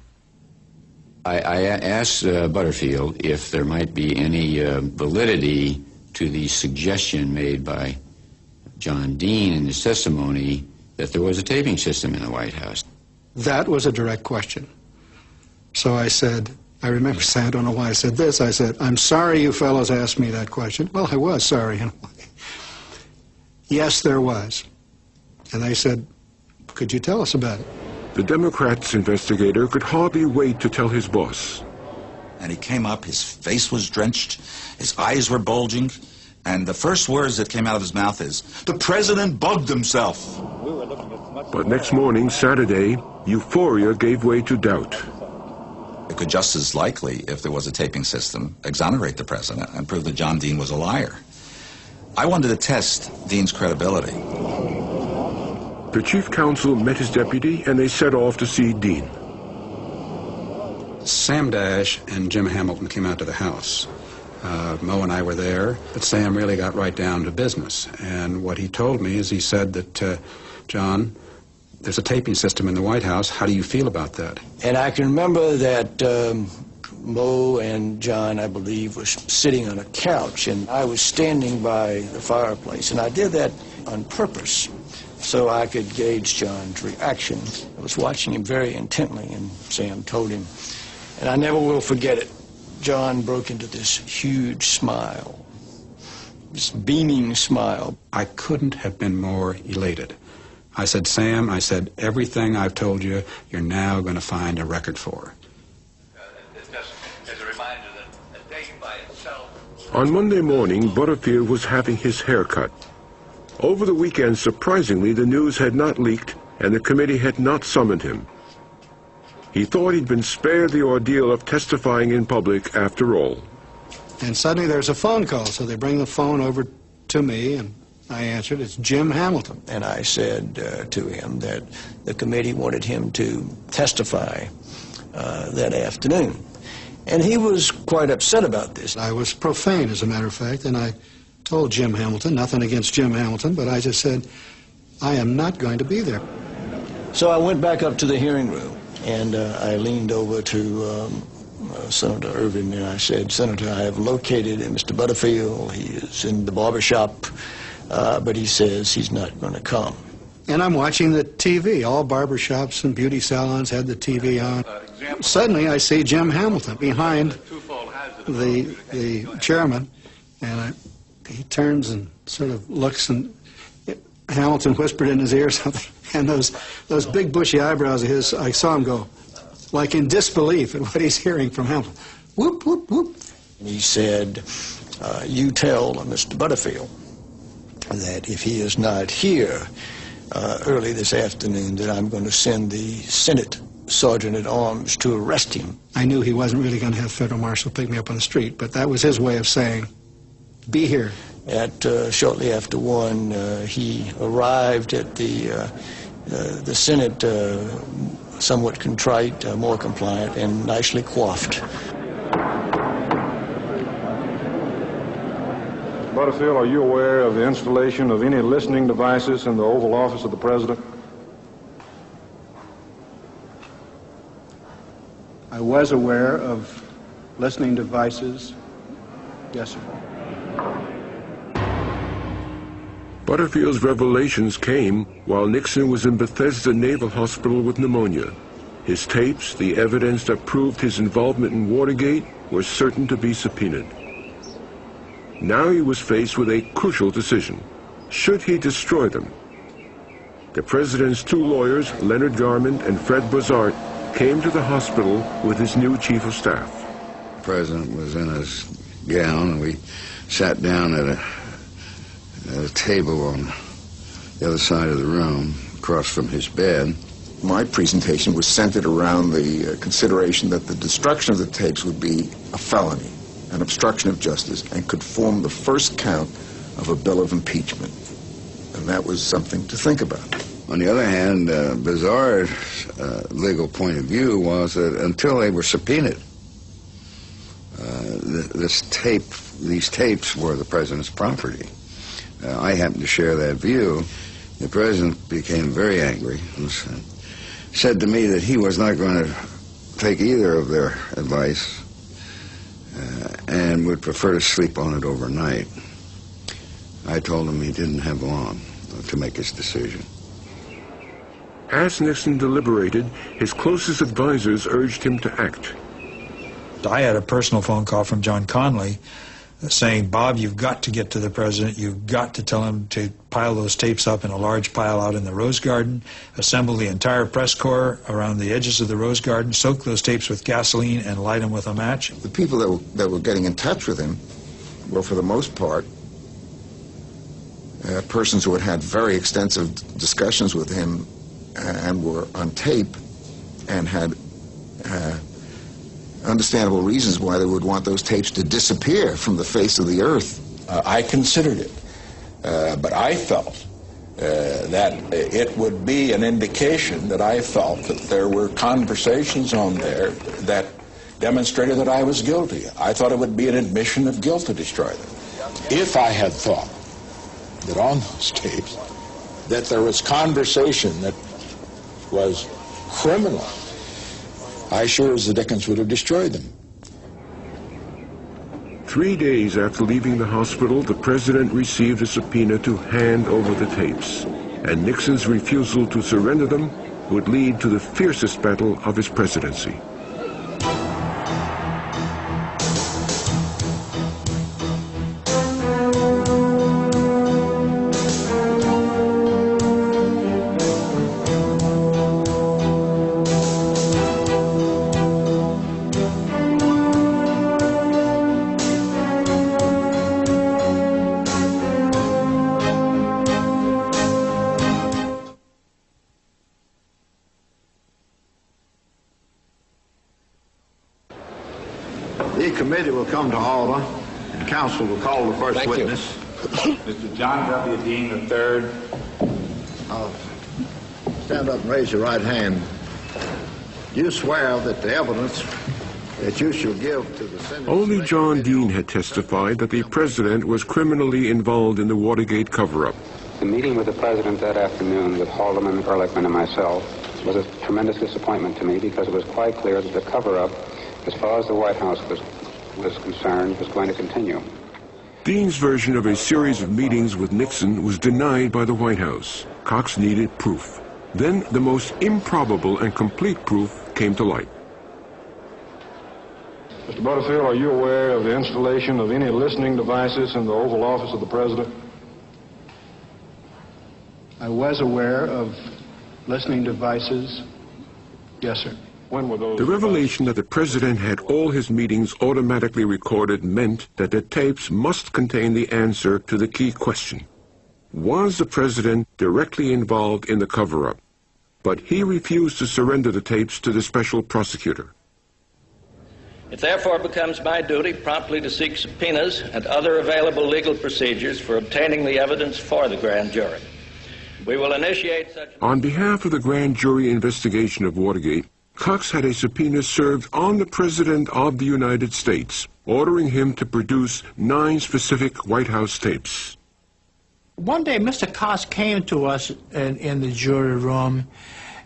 Speaker 28: I asked Butterfield if there might be any validity to the suggestion made by John Dean in his testimony that there was a taping system in the White House.
Speaker 3: That was a direct question. So I said, I remember saying, I don't know why I said this, I said, I'm sorry you fellows asked me that question. Well, I was sorry in a way. Yes, there was. And they said, could you tell us about it?
Speaker 1: The Democrats' investigator could hardly wait to tell his boss.
Speaker 6: And he came up, his face was drenched, his eyes were bulging, and the first words that came out of his mouth is, the president bugged himself.
Speaker 1: But next morning, Saturday, euphoria gave way to doubt.
Speaker 6: It could just as likely, if there was a taping system, exonerate the president and prove that John Dean was a liar. I wanted to test Dean's credibility.
Speaker 1: The chief counsel met his deputy, and they set off to see Dean.
Speaker 7: Sam Dash and Jim Hamilton came out to the house. Mo and I were there, but Sam really got right down to business. And what he told me is he said that, John, there's a taping system in the White House. How do you feel about that?
Speaker 2: And I can remember that Mo and John, I believe, was sitting on a couch, and I was standing by the fireplace. And I did that on purpose so I could gauge John's reaction. I was watching him very intently, and Sam told him, and I never will forget it, John broke into this huge smile, this beaming smile.
Speaker 7: I couldn't have been more elated. I said, Sam, I said, everything I've told you, you're now going to find a record for.
Speaker 11: As a reminder that a day by itself.
Speaker 1: On Monday morning, Butterfield was having his hair cut. Over the weekend, surprisingly, the news had not leaked, and the committee had not summoned him. He thought he'd been spared the ordeal of testifying in public after all.
Speaker 3: And suddenly there's a phone call, so they bring the phone over to me, and I answered, it's Jim Hamilton.
Speaker 2: And I said to him that the committee wanted him to testify that afternoon. And he was quite upset about this.
Speaker 3: I was profane, as a matter of fact, and I told Jim Hamilton, nothing against Jim Hamilton, but I just said, I am not going to be there.
Speaker 2: So I went back up to the hearing room, and I leaned over to Senator Irvin, and I said, Senator, I have located Mr. Butterfield. He is in the barbershop, but he says he's not going to come.
Speaker 3: And I'm watching the TV. All barbershops and beauty salons had the TV on. Suddenly I see Jim Hamilton behind the chairman, and he turns and sort of looks, and Hamilton whispered in his ear something, and those big bushy eyebrows of his, I saw him go, like in disbelief at what he's hearing from Hamilton. Whoop, whoop, whoop.
Speaker 2: And he said, you tell Mr. Butterfield that if he is not here early this afternoon, that I'm going to send the Senate Sergeant-at-Arms to arrest him.
Speaker 3: I knew he wasn't really going to have federal marshal pick me up on the street, but that was his way of saying, be here.
Speaker 2: At shortly after 1, he arrived at the Senate somewhat contrite, more compliant, and nicely coiffed.
Speaker 12: Butterfield, are you aware of the installation of any listening devices in the Oval Office of the President?
Speaker 3: I was aware of listening devices. Yes, sir.
Speaker 1: Butterfield's revelations came while Nixon was in Bethesda Naval Hospital with pneumonia. His tapes, the evidence that proved his involvement in Watergate, were certain to be subpoenaed. Now he was faced with a crucial decision. Should he destroy them? The president's 2 lawyers, Leonard Garment and Fred Bozart, came to the hospital with his new chief of staff.
Speaker 28: The president was in his gown, and we sat down at a table on the other side of the room, across from his bed.
Speaker 13: My presentation was centered around the consideration that the destruction of the tapes would be a felony, an obstruction of justice, and could form the first count of a bill of impeachment. And that was something to think about.
Speaker 14: On the other hand, bizarre legal point of view was that until they were subpoenaed, these tapes were the president's property. I happen to share that view. The president became very angry and said to me that he was not going to take either of their advice and would prefer to sleep on it overnight. I told him he didn't have long to make his decision.
Speaker 1: As Nixon deliberated, his closest advisors urged him to act.
Speaker 15: I had a personal phone call from John Connally saying, Bob, you've got to get to the president. You've got to tell him to pile those tapes up in a large pile out in the Rose Garden, assemble the entire press corps around the edges of the Rose Garden, soak those tapes with gasoline, and light them with a match.
Speaker 13: The people that were getting in touch with him were, for the most part, persons who had had very extensive discussions with him and were on tape and had understandable reasons why they would want those tapes to disappear from the face of the earth.
Speaker 8: I considered it, but I felt that it would be an indication that I felt that there were conversations on there that demonstrated that I was guilty. I thought it would be an admission of guilt to destroy them. If I had thought that on those tapes that there was conversation that was criminal, I sure as the dickens would have destroyed them.
Speaker 1: 3 days after leaving the hospital, the president received a subpoena to hand over the tapes, and Nixon's refusal to surrender them would lead to the fiercest battle of his presidency.
Speaker 25: The committee will come to order, and counsel will call the first witness.
Speaker 23: Mr. John W. Dean III.
Speaker 25: Stand up and raise your right hand. Do you swear that the evidence that you shall give to the Senate...
Speaker 1: Only John Dean had testified that the president was criminally involved in the Watergate cover-up.
Speaker 5: The meeting with the president that afternoon with Haldeman, Ehrlichman, and myself was a tremendous disappointment to me because it was quite clear that the cover-up, as far as the White House was concerned, was going to continue.
Speaker 1: Dean's version of a series of meetings with Nixon was denied by the White House. Cox needed proof. Then the most improbable and complete proof came to light.
Speaker 12: Mr. Butterfield, are you aware of the installation of any listening devices in the Oval Office of the President?
Speaker 3: I was aware of listening devices. Yes, sir.
Speaker 12: When were those?
Speaker 1: The revelation that the president had all his meetings automatically recorded meant that the tapes must contain the answer to the key question. Was the president directly involved in the cover-up? But he refused to surrender the tapes to the special prosecutor.
Speaker 16: It therefore becomes my duty promptly to seek subpoenas and other available legal procedures for obtaining the evidence for the grand jury. We will initiate such...
Speaker 1: On behalf of the grand jury investigation of Watergate, Cox had a subpoena served on the President of the United States, ordering him to produce 9 specific White House tapes.
Speaker 17: One day, Mr. Cox came to us in the jury room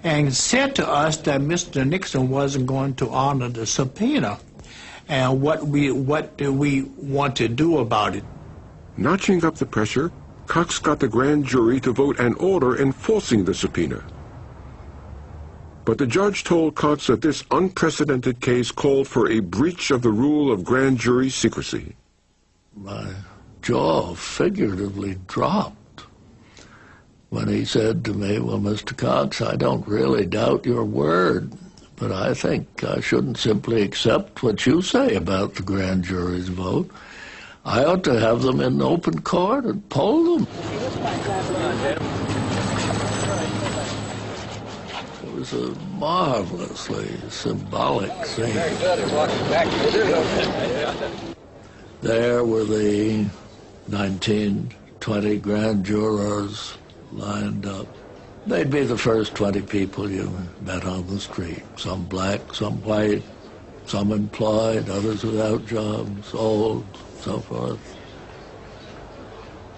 Speaker 17: and said to us that Mr. Nixon wasn't going to honor the subpoena, and what do we want to do about it.
Speaker 1: Notching up the pressure, Cox got the grand jury to vote an order enforcing the subpoena. But the judge told Cox that this unprecedented case called for a breach of the rule of grand jury secrecy.
Speaker 19: My jaw figuratively dropped when he said to me, well, Mr. Cox, I don't really doubt your word, but I think I shouldn't simply accept what you say about the grand jury's vote. I ought to have them in open court and poll them. was a marvelously symbolic scene. There were the 19, 20 grand jurors lined up. They'd be the first 20 people you met on the street. Some black, some white, some employed, others without jobs, old, so forth.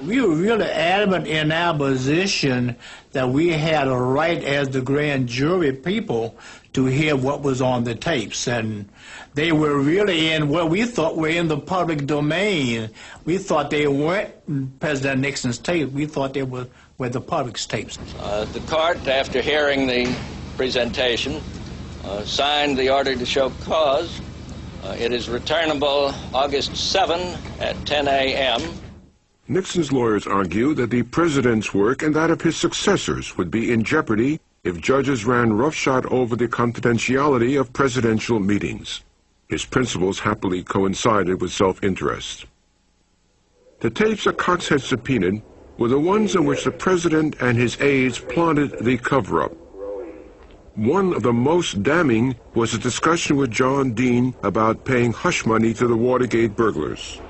Speaker 17: We were really adamant in our position that we had a right as the grand jury people to hear what was on the tapes, and they were really in what we thought were in the public domain. We thought they weren't President Nixon's tapes. We thought they were the public's tapes.
Speaker 16: The court, after hearing the presentation, signed the order to show cause. It is returnable August 7 at 10 a.m.
Speaker 1: Nixon's lawyers argue that the president's work and that of his successors would be in jeopardy if judges ran roughshod over the confidentiality of presidential meetings. His principles happily coincided with self-interest. The tapes that Cox had subpoenaed were the ones in which the president and his aides plotted the cover-up. One of the most damning was a discussion with John Dean about paying hush money to the Watergate burglars.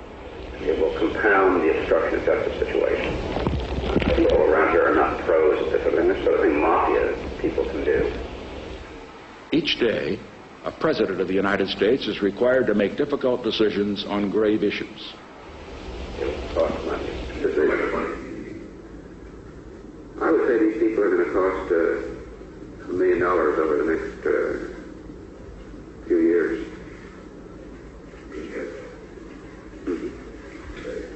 Speaker 9: It will compound the obstruction of justice situation. People around here are not pros at this, and this sort of thing mafia people can do.
Speaker 4: Each day, a president of the United States is required to make difficult decisions on grave issues.
Speaker 9: It will cost money. I would say these people are going to cost $1 million over the next few years.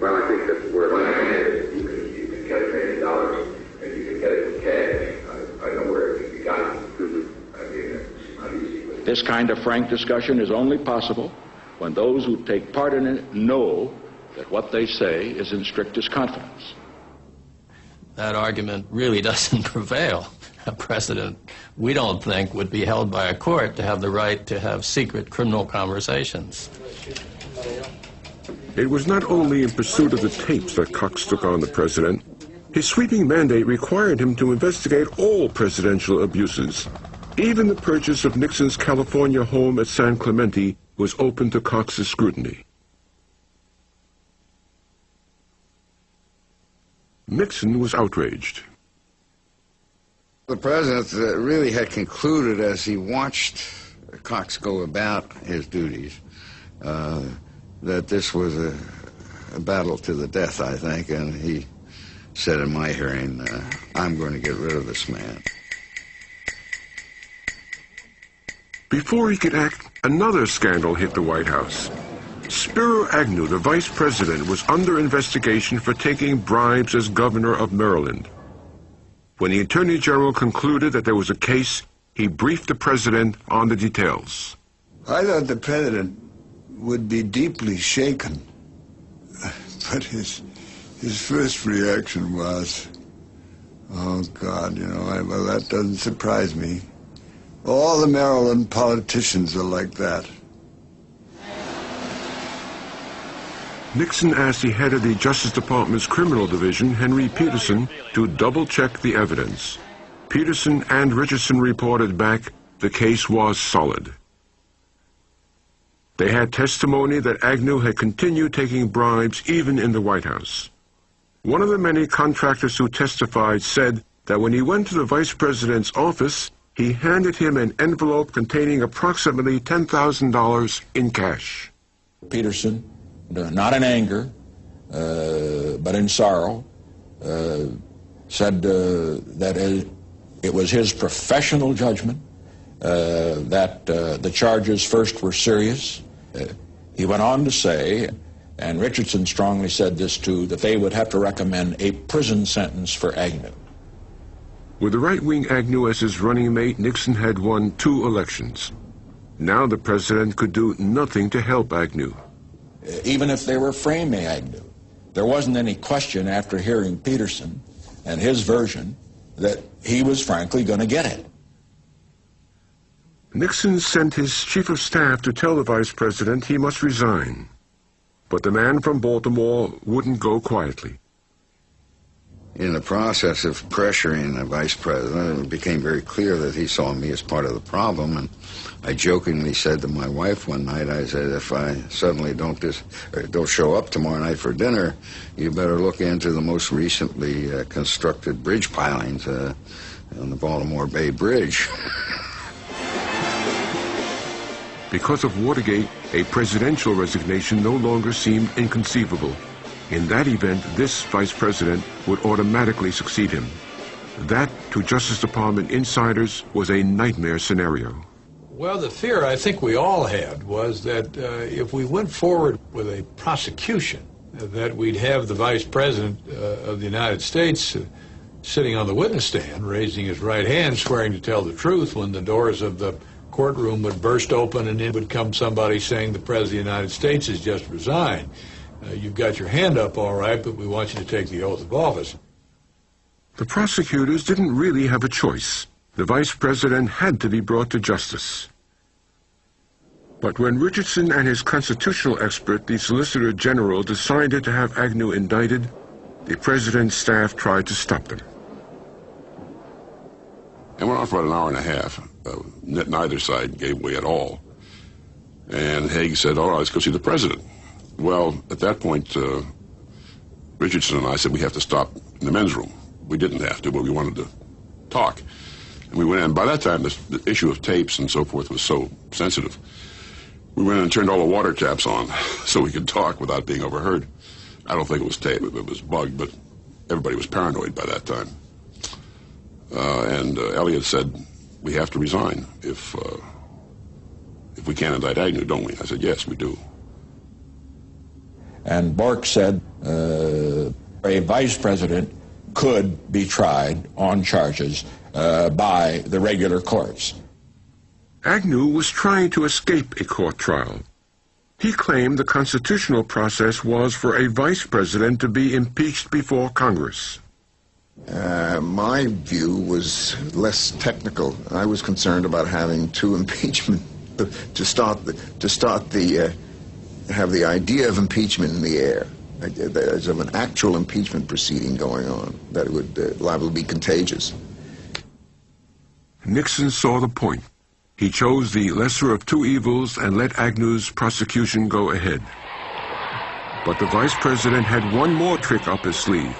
Speaker 9: Well, I think that we're going to... You can get $1 million and you can get it in cash. I know where it can be gotten. I mean,
Speaker 4: This kind of frank discussion is only possible when those who take part in it know that what they say is in strictest confidence.
Speaker 10: That argument really doesn't prevail. A president, we don't think, would be held by a court to have the right to have secret criminal conversations.
Speaker 1: It was not only in pursuit of the tapes that Cox took on the president. His sweeping mandate required him to investigate all presidential abuses. Even the purchase of Nixon's California home at San Clemente was open to Cox's scrutiny. Nixon was outraged.
Speaker 14: The president really had concluded as he watched Cox go about his duties that this was a battle to the death, I think, and he said in my hearing, I'm going to get rid of this man.
Speaker 1: Before he could act, another scandal hit the White House. Spiro Agnew, the vice president, was under investigation for taking bribes as governor of Maryland. When the Attorney General concluded that there was a case, he briefed the president on the details.
Speaker 18: I thought the president would be deeply shaken, but his first reaction was, oh, God, well, that doesn't surprise me. All the Maryland politicians are like that.
Speaker 1: Nixon asked the head of the Justice Department's Criminal Division, Henry Peterson, to double-check the evidence. Peterson and Richardson reported back the case was solid. They had testimony that Agnew had continued taking bribes even in the White House. One of the many contractors who testified said that when he went to the vice president's office, he handed him an envelope containing approximately $10,000 in cash.
Speaker 20: Peterson, not in anger, but in sorrow, said that it was his professional judgment that the charges first were serious. He went on to say, and Richardson strongly said this too, that they would have to recommend a prison sentence for Agnew.
Speaker 1: With the right-wing Agnew as his running mate, Nixon had won 2 elections. Now the president could do nothing to help Agnew.
Speaker 20: Even if they were framing Agnew, there wasn't any question after hearing Peterson and his version that he was frankly going to get it.
Speaker 1: Nixon sent his chief of staff to tell the vice president he must resign. But the man from Baltimore wouldn't go quietly.
Speaker 14: in the process of pressuring the vice president, it became very clear that he saw me as part of the problem. And I jokingly said to my wife one night, I said, if I suddenly don't show up tomorrow night for dinner, you better look into the most recently constructed bridge pilings on the Baltimore Bay Bridge.
Speaker 1: Because of Watergate, a presidential resignation no longer seemed inconceivable. In that event, this vice president would automatically succeed him. That, to Justice Department insiders, was a nightmare scenario.
Speaker 15: Well, the fear I think we all had was that if we went forward with a prosecution, that we'd have the Vice President of the United States sitting on the witness stand, raising his right hand, swearing to tell the truth, when the doors of the courtroom would burst open and in would come somebody saying the President of the United States has just resigned. You've got your hand up, all right, but we want you to take the oath of office.
Speaker 1: The prosecutors didn't really have a choice. The vice president had to be brought to justice. But when Richardson and his constitutional expert, the Solicitor General, decided to have Agnew indicted, the president's staff tried to stop them.
Speaker 6: It went on for about an hour and a half. Neither side gave way at all. And Haig said, all right, let's go see the president. Well, at that point, Richardson and I said we have to stop in the men's room. We didn't have to, but we wanted to talk. And we went in. By that time, the issue of tapes and so forth was so sensitive. We went in and turned all the water taps on so we could talk without being overheard. I don't think it was tape, it was bugged, but everybody was paranoid by that time. And Elliott said, we have to resign if we can't indict Agnew, don't we? I said, yes, we do.
Speaker 20: And Bork said a vice president could be tried on charges by the regular courts.
Speaker 1: Agnew was trying to escape a court trial. He claimed the constitutional process was for a vice president to be impeached before Congress.
Speaker 13: My view was less technical. I was concerned about having two impeachment have the idea of impeachment in the air, as of an actual impeachment proceeding going on, that it would liable to be contagious.
Speaker 1: Nixon saw the point. He chose the lesser of two evils and let Agnew's prosecution go ahead. But the vice president had one more trick up his sleeve.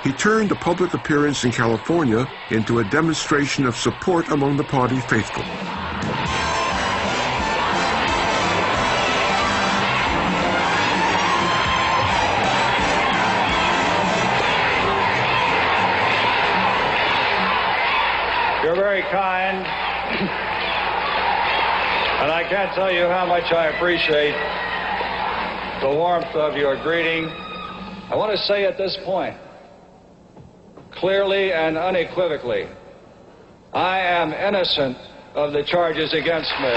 Speaker 1: He turned a public appearance in California into a demonstration of support among the party faithful.
Speaker 7: You're very kind, and I can't tell you how much I appreciate the warmth of your greeting. I want to say at this point, clearly and unequivocally, I am innocent of the charges against me.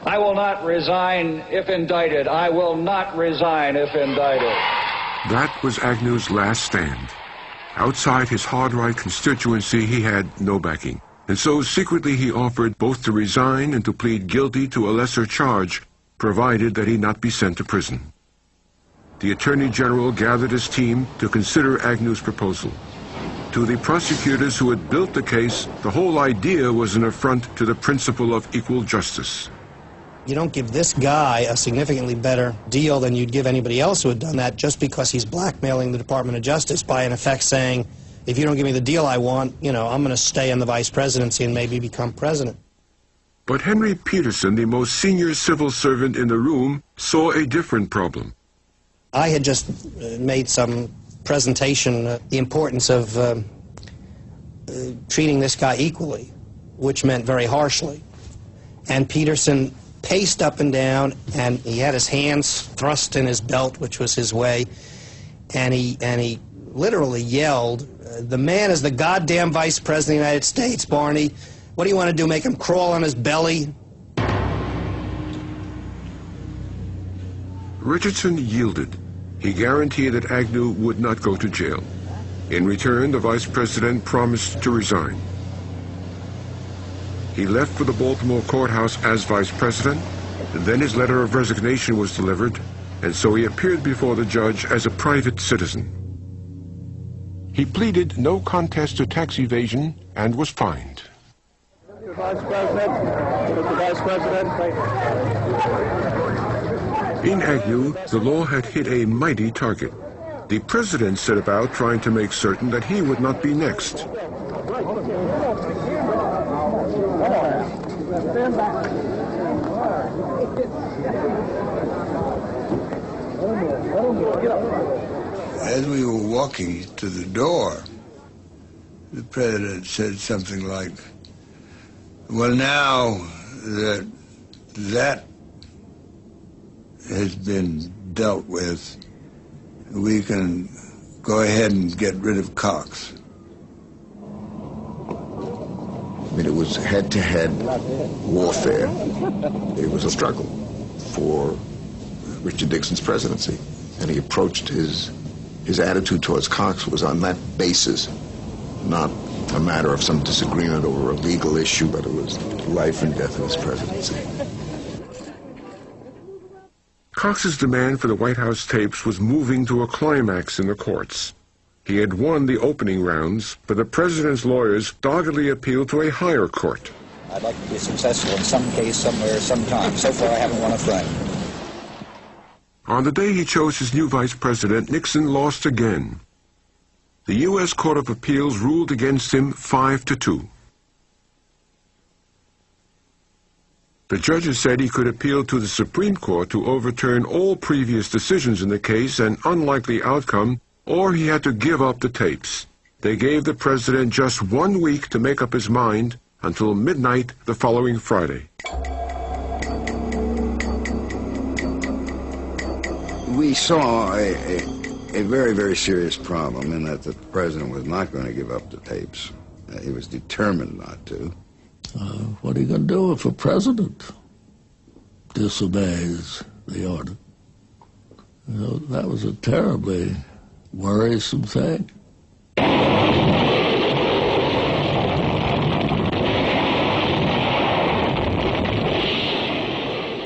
Speaker 7: I will not resign if indicted. I will not resign if indicted.
Speaker 1: That was Agnew's last stand. Outside his hard-right constituency, he had no backing. And so secretly he offered both to resign and to plead guilty to a lesser charge, provided that he not be sent to prison. The Attorney General gathered his team to consider Agnew's proposal. To the prosecutors who had built the case, the whole idea was an affront to the principle of equal justice.
Speaker 11: You don't give this guy a significantly better deal than you'd give anybody else who had done that just because he's blackmailing the Department of Justice by, in effect, saying, if you don't give me the deal I want, I'm going to stay in the vice presidency and maybe become president.
Speaker 1: But Henry Peterson, the most senior civil servant in the room, saw a different problem.
Speaker 11: I had just made some presentation, the importance of treating this guy equally, which meant very harshly. And Peterson paced up and down, and he had his hands thrust in his belt, which was his way, and he literally yelled, "The man is the goddamn Vice President of the United States, Barney. What do you want to do, make him crawl on his belly?"
Speaker 1: Richardson yielded. He guaranteed that Agnew would not go to jail. In return, the vice president promised to resign. He left for the Baltimore courthouse as vice president, and then his letter of resignation was delivered, and so he appeared before the judge as a private citizen. He pleaded no contest to tax evasion and was fined.
Speaker 2: Mr. Vice President, Mr. Vice President.
Speaker 1: In Agnew, the law had hit a mighty target. The president set about trying to make certain that he would not be next.
Speaker 18: As we were walking to the door, the president said something like, well, now that that has been dealt with, we can go ahead and get rid of Cox.
Speaker 13: I mean, it was head-to-head warfare. It was a struggle for Richard Nixon's presidency. And he approached his attitude towards Cox was on that basis, not a matter of some disagreement over a legal issue, but it was life and death of his presidency.
Speaker 1: Cox's demand for the White House tapes was moving to a climax in the courts. He had won the opening rounds, but the president's lawyers doggedly appealed to a higher court.
Speaker 8: I'd like to be successful in some case, somewhere, sometime. So far, I haven't won a friend.
Speaker 1: On the day he chose his new vice president, Nixon lost again. The U.S. Court of Appeals ruled against him 5-2. The judges said he could appeal to the Supreme Court to overturn all previous decisions in the case, an unlikely outcome, or he had to give up the tapes. They gave the president just 1 week to make up his mind until midnight the following Friday.
Speaker 14: We saw a very, very serious problem in that the president was not going to give up the tapes. He was determined not to.
Speaker 19: What are you going to do if a president disobeys the order? You know, that was a terribly worrisome thing.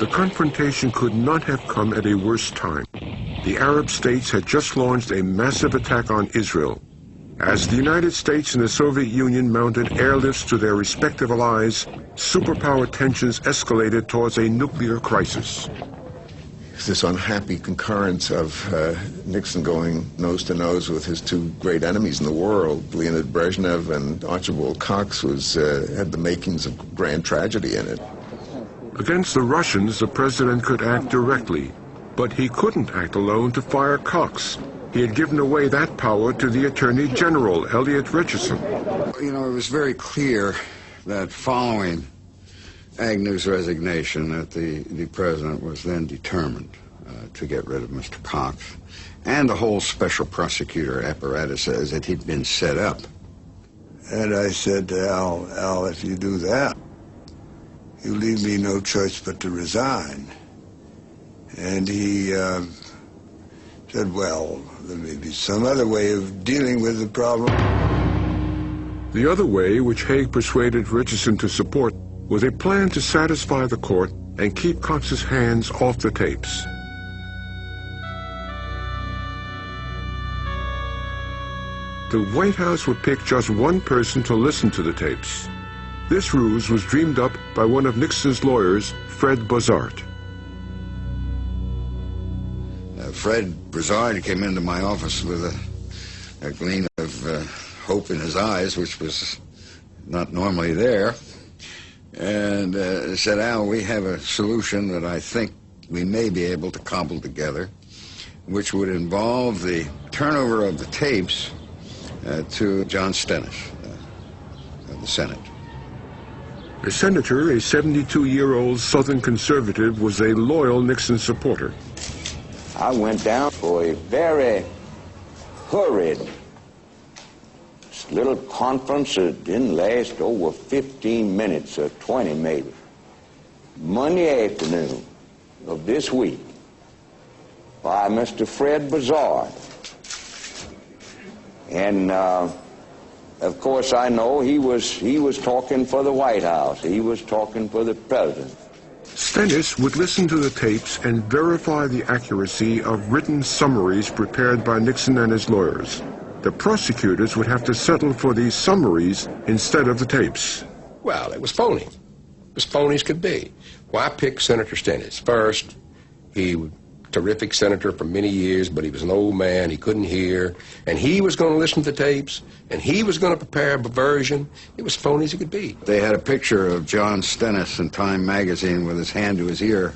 Speaker 1: The confrontation could not have come at a worse time. The Arab states had just launched a massive attack on Israel. As the United States and the Soviet Union mounted airlifts to their respective allies, superpower tensions escalated towards a nuclear crisis.
Speaker 13: This unhappy concurrence of Nixon going nose-to-nose with his two great enemies in the world, Leonid Brezhnev and Archibald Cox, had the makings of grand tragedy in it.
Speaker 1: Against the Russians, the president could act directly, but he couldn't act alone to fire Cox. He had given away that power to the Attorney General, Elliot Richardson.
Speaker 14: You know, it was very clear that following Agnew's resignation that the president was then determined to get rid of Mr. Cox and the whole special prosecutor apparatus as it had been set up.
Speaker 18: And I said to Al, if you do that, you leave me no choice but to resign. And he said, well, there may be some other way of dealing with the problem.
Speaker 1: The other way, which Haig persuaded Richardson to support, was a plan to satisfy the court and keep Cox's hands off the tapes. The White House would pick just one person to listen to the tapes. This ruse was dreamed up by one of Nixon's lawyers, Fred Bozart.
Speaker 14: Fred Brizard came into my office with a gleam of hope in his eyes, which was not normally there, and said, Al, we have a solution that I think we may be able to cobble together, which would involve the turnover of the tapes to John Stennis of the Senate.
Speaker 1: The senator, a 72-year-old Southern conservative, was a loyal Nixon supporter.
Speaker 21: I went down for a very hurried little conference that didn't last over 15 minutes or 20 maybe. Monday afternoon of this week by Mr. Fred Brizard. And Of course, I know he was talking for the White House. He was talking for the president.
Speaker 1: Stennis would listen to the tapes and verify the accuracy of written summaries prepared by Nixon and his lawyers. The prosecutors would have to settle for these summaries instead of the tapes.
Speaker 5: Well, it was phony. It was phony as could be. Why pick Senator Stennis? First, he was a terrific senator for many years, but he was an old man, he couldn't hear, and he was going to listen to the tapes, and he was going to prepare a version. It was phony as it could be.
Speaker 14: They had a picture of John Stennis in Time magazine with his hand to his ear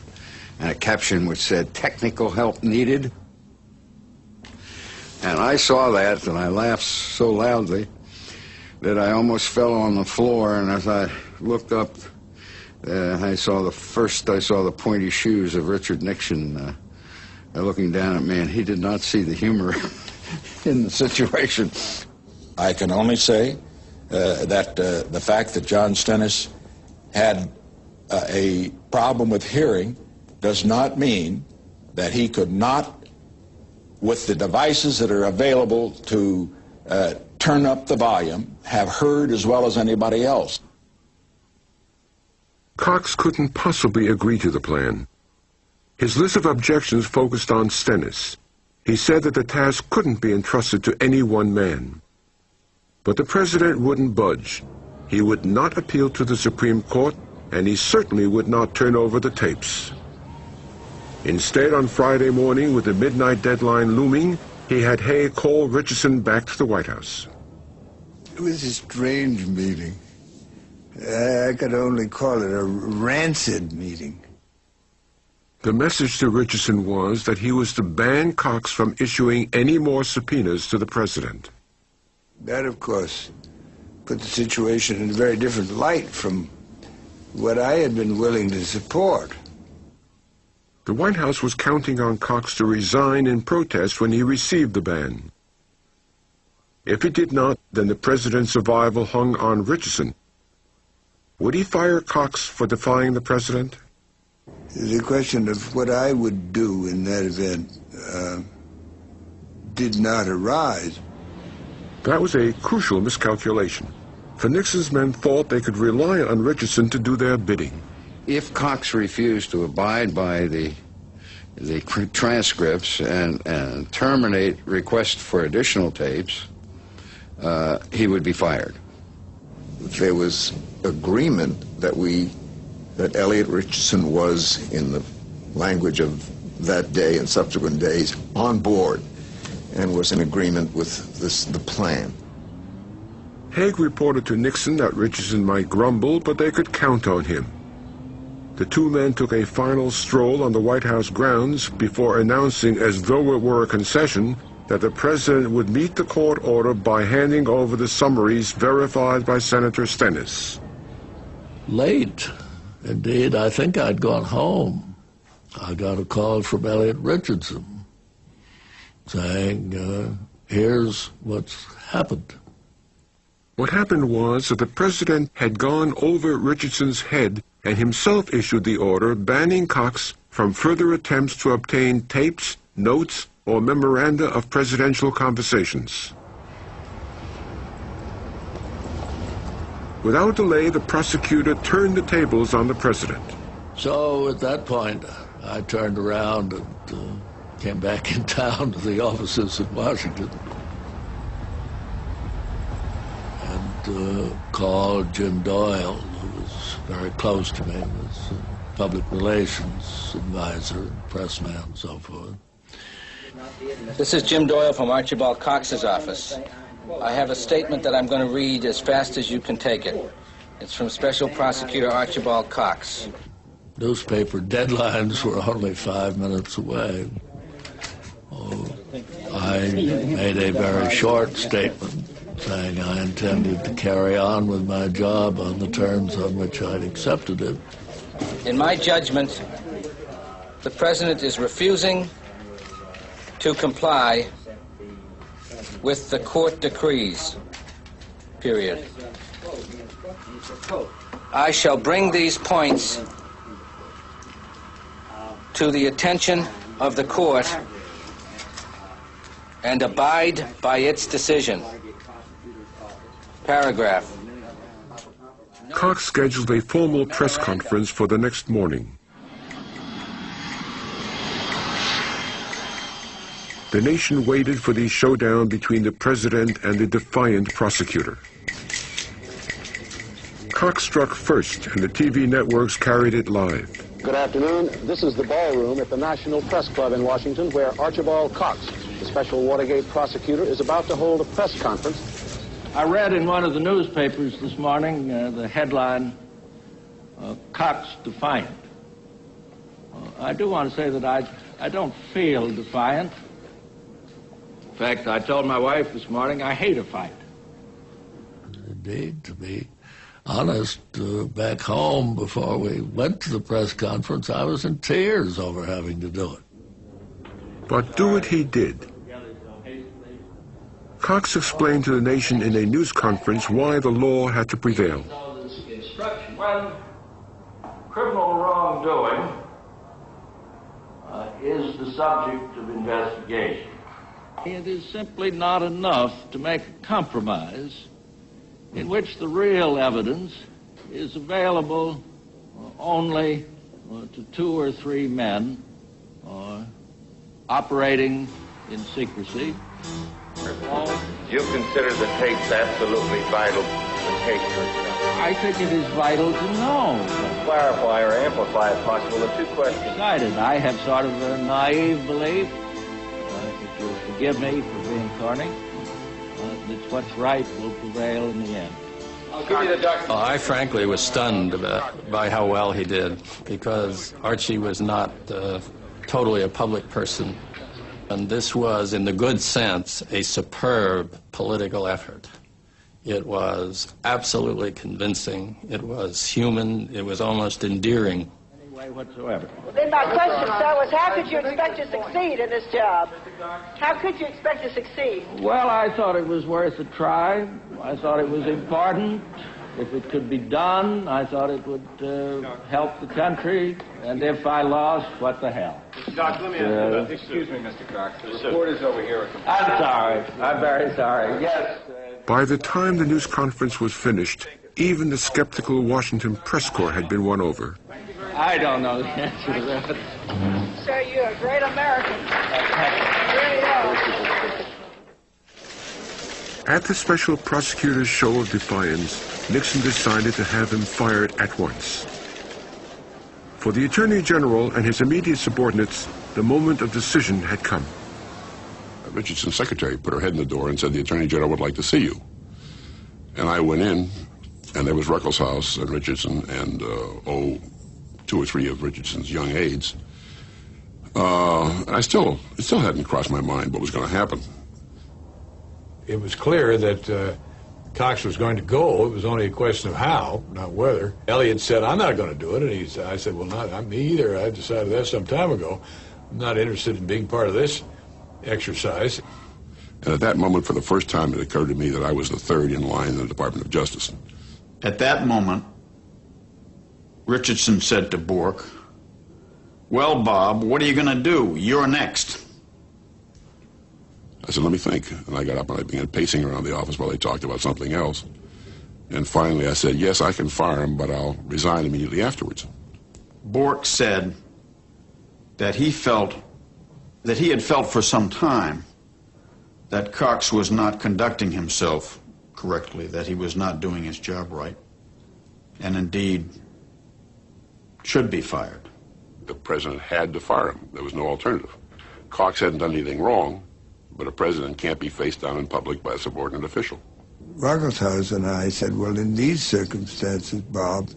Speaker 14: and a caption which said, "Technical help needed." And I saw that, and I laughed so loudly that I almost fell on the floor, and as I looked up, I saw the pointy shoes of Richard Nixon looking down at me, and he did not see the humor in the situation.
Speaker 20: I can only say that the fact that John Stennis had a problem with hearing does not mean that he could not, with the devices that are available to turn up the volume, have heard as well as anybody else.
Speaker 1: Cox couldn't possibly agree to the plan. His list of objections focused on Stennis. He said that the task couldn't be entrusted to any one man. But the president wouldn't budge. He would not appeal to the Supreme Court, and he certainly would not turn over the tapes. Instead, on Friday morning, with the midnight deadline looming, he had Haig call Richardson back to the White House.
Speaker 18: It was a strange meeting. I could only call it a rancid meeting.
Speaker 1: The message to Richardson was that he was to ban Cox from issuing any more subpoenas to the president.
Speaker 18: That, of course, put the situation in a very different light from what I had been willing to support.
Speaker 1: The White House was counting on Cox to resign in protest when he received the ban. If he did not, then the president's survival hung on Richardson. Would he fire Cox for defying the president?
Speaker 18: The question of what I would do in that event did not arise.
Speaker 1: That was a crucial miscalculation, for Nixon's men thought they could rely on Richardson to do their bidding.
Speaker 14: If Cox refused to abide by the transcripts and terminate requests for additional tapes, he would be fired.
Speaker 13: There was agreement that Elliot Richardson was, in the language of that day and subsequent days, on board and was in agreement with the plan.
Speaker 1: Haig reported to Nixon that Richardson might grumble, but they could count on him. The two men took a final stroll on the White House grounds before announcing, as though it were a concession, that the president would meet the court order by handing over the summaries verified by Senator Stennis.
Speaker 19: Late. Indeed, I think I'd gone home. I got a call from Elliot Richardson saying, here's what's happened.
Speaker 1: What happened was that the president had gone over Richardson's head and himself issued the order banning Cox from further attempts to obtain tapes, notes, or memoranda of presidential conversations. Without delay, the prosecutor turned the tables on the president.
Speaker 19: So at that point, I turned around and came back in town to the offices in Washington and called Jim Doyle, who was very close to me, was a public relations advisor, pressman, and so forth.
Speaker 8: This is Jim Doyle from Archibald Cox's office. I have a statement that I'm going to read as fast as you can take it. It's from Special Prosecutor Archibald Cox.
Speaker 19: Newspaper deadlines were only 5 minutes away. I made a very short statement saying I intended to carry on with my job on the terms on which I'd accepted it.
Speaker 8: In my judgment, the President is refusing to comply with the court decrees, period. I shall bring these points to the attention of the court and abide by its decision. Paragraph.
Speaker 1: Cox scheduled a formal press conference for the next morning. The nation waited for the showdown between the president and the defiant prosecutor. Cox struck first, and the TV networks carried it live.
Speaker 3: Good afternoon. This is the ballroom at the National Press Club in Washington, where Archibald Cox, the special Watergate prosecutor, is about to hold a press conference.
Speaker 16: I read in one of the newspapers this morning the headline, Cox Defiant. I do want to say that I don't feel defiant. In fact, I told my wife this morning I hate a fight.
Speaker 19: Indeed, to be honest, back home before we went to the press conference, I was in tears over having to do it.
Speaker 1: But do it he did. Cox explained to the nation in a news conference why the law had to prevail.
Speaker 16: When criminal wrongdoing is the subject of investigation, it is simply not enough to make a compromise in which the real evidence is available only to 2 or 3 men operating in secrecy.
Speaker 22: You consider the tapes absolutely vital to the case yourself?
Speaker 16: I think it is vital to know.
Speaker 22: Clarify or amplify, if possible, the 2 questions.
Speaker 16: Decided. I have sort of a naive belief, if you'll forgive me for being corny, that what's right will prevail in the end.
Speaker 22: I'll give you the document.
Speaker 10: I frankly was stunned by how well he did, because Archie was not totally a public person. And this was, in the good sense, a superb political effort. It was absolutely convincing. It was human. It was almost endearing.
Speaker 16: Any way whatsoever.
Speaker 23: Then my question, sir, was how could you expect to succeed in this job? How could you expect to succeed?
Speaker 16: Well, I thought it was worth a try. I thought it was important. If it could be done, I thought it would help the country. And if I lost, what the hell?
Speaker 22: Doc, let me ask you, excuse me, Mr. Cox. The reporter's over here.
Speaker 16: I'm sorry. I'm very sorry. Yes.
Speaker 1: By the time the news conference was finished, even the skeptical Washington press corps had been won over.
Speaker 16: I don't know the answer to that.
Speaker 23: Sir, you're a great American. You really are.
Speaker 1: At the special prosecutor's show of defiance, Nixon decided to have him fired at once. For the Attorney General and his immediate subordinates, the moment of decision had come.
Speaker 6: Richardson's secretary put her head in the door and said, "The Attorney General would like to see you." And I went in, and there was Ruckelshaus and Richardson and, 2 or 3 of Richardson's young aides. And it still hadn't crossed my mind what was going to happen.
Speaker 15: It was clear that Cox was going to go. It was only a question of how, not whether. Elliot said, "I'm not going to do it." And I said, "Well, not me either. I decided that some time ago. I'm not interested in being part of this exercise."
Speaker 6: And at that moment, for the first time, it occurred to me that I was the 3rd in line in the Department of Justice.
Speaker 24: At that moment, Richardson said to Bork, "Well, Bob, what are you going to do? You're next."
Speaker 6: I said, "Let me think." And I got up and I began pacing around the office while they talked about something else. And finally I said, "Yes, I can fire him, but I'll resign immediately afterwards."
Speaker 24: Bork said that he had felt for some time that Cox was not conducting himself correctly, that he was not doing his job right, and indeed should be fired.
Speaker 6: The president had to fire him. There was no alternative. Cox hadn't done anything wrong, but a president can't be faced down in public by a subordinate official.
Speaker 18: Ruckelshaus and I said, "Well, in these circumstances, Bob,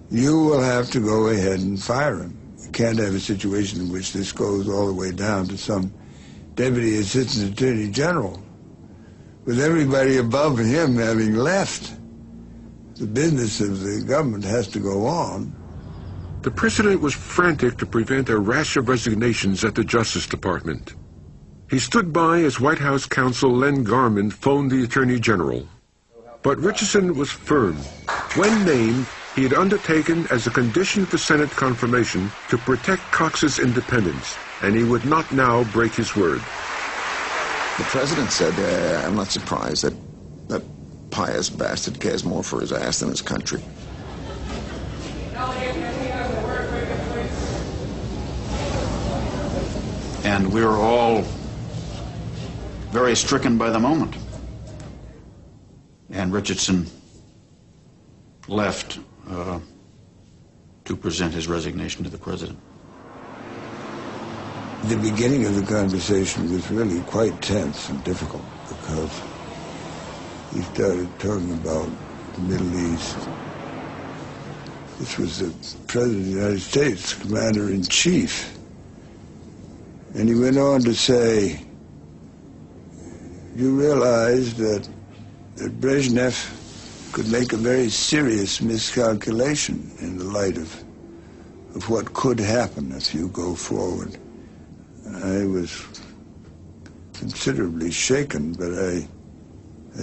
Speaker 18: you will have to go ahead and fire him. You can't have a situation in which this goes all the way down to some deputy assistant attorney general, with everybody above him having left. The business of the government has to go on."
Speaker 1: The president was frantic to prevent a rash of resignations at the Justice Department. He stood by as White House counsel Len Garman phoned the Attorney General. But Richardson was firm. When named, he had undertaken as a condition of the Senate confirmation to protect Cox's independence, and he would not now break his word.
Speaker 13: The president said, "I'm not surprised that pious bastard cares more for his ass than his country.
Speaker 24: And we were all very stricken by the moment. And Richardson left to present his resignation to the president.
Speaker 18: The beginning of the conversation was really quite tense and difficult because he started talking about the Middle East. This was the President of the United States, Commander-in-Chief. And he went on to say, you realize that Brezhnev could make a very serious miscalculation in the light of what could happen if you go forward. I was considerably shaken, but I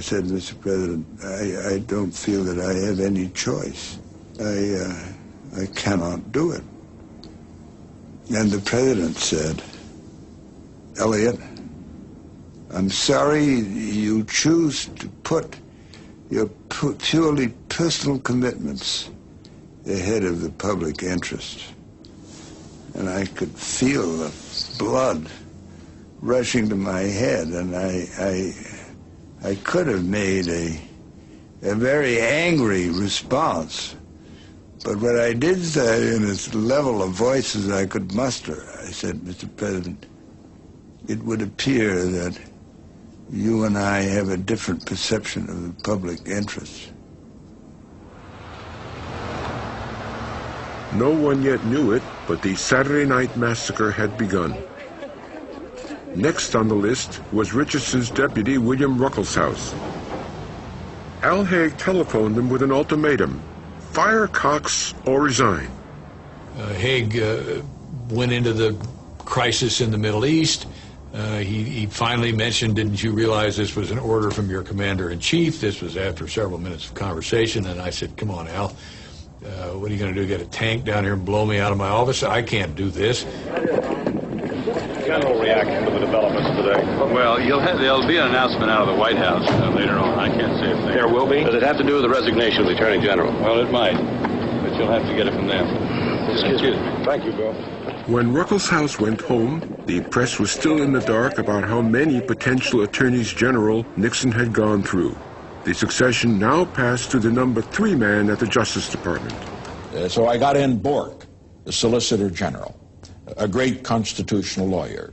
Speaker 18: said, Mr. President, I don't feel that I have any choice. I cannot do it. And the President said, Elliot, I'm sorry you choose to put your purely personal commitments ahead of the public interest. And I could feel the blood rushing to my head, and I could have made a very angry response. But what I did say in as level of voice as I could muster, I said, Mr. President, it would appear that you and I have a different perception of the public interest.
Speaker 1: No one yet knew it, but the Saturday night massacre had begun. Next on the list was Richardson's deputy, William Ruckelshaus. Al Haig telephoned him with an ultimatum: fire Cox or resign.
Speaker 4: Haig went into the crisis in the Middle East. He finally mentioned, didn't you realize this was an order from your commander-in-chief? This was after several minutes of conversation, and I said, come on, Al, what are you going to do, get a tank down here and blow me out of my office? I can't do this.
Speaker 9: General reaction to the developments today? Well, there'll be an announcement out of the White House later on. I can't say a thing. There will be? Does it have to do with the resignation of the Attorney General? Well, it might, but you'll have to get it from them. Excuse me. Thank you, Bill.
Speaker 1: When Ruckelshaus went home, the press was still in the dark about how many potential attorneys general Nixon had gone through. The succession now passed to the number 3 man at the Justice Department.
Speaker 20: So I got in Bork, the Solicitor General, a great constitutional lawyer.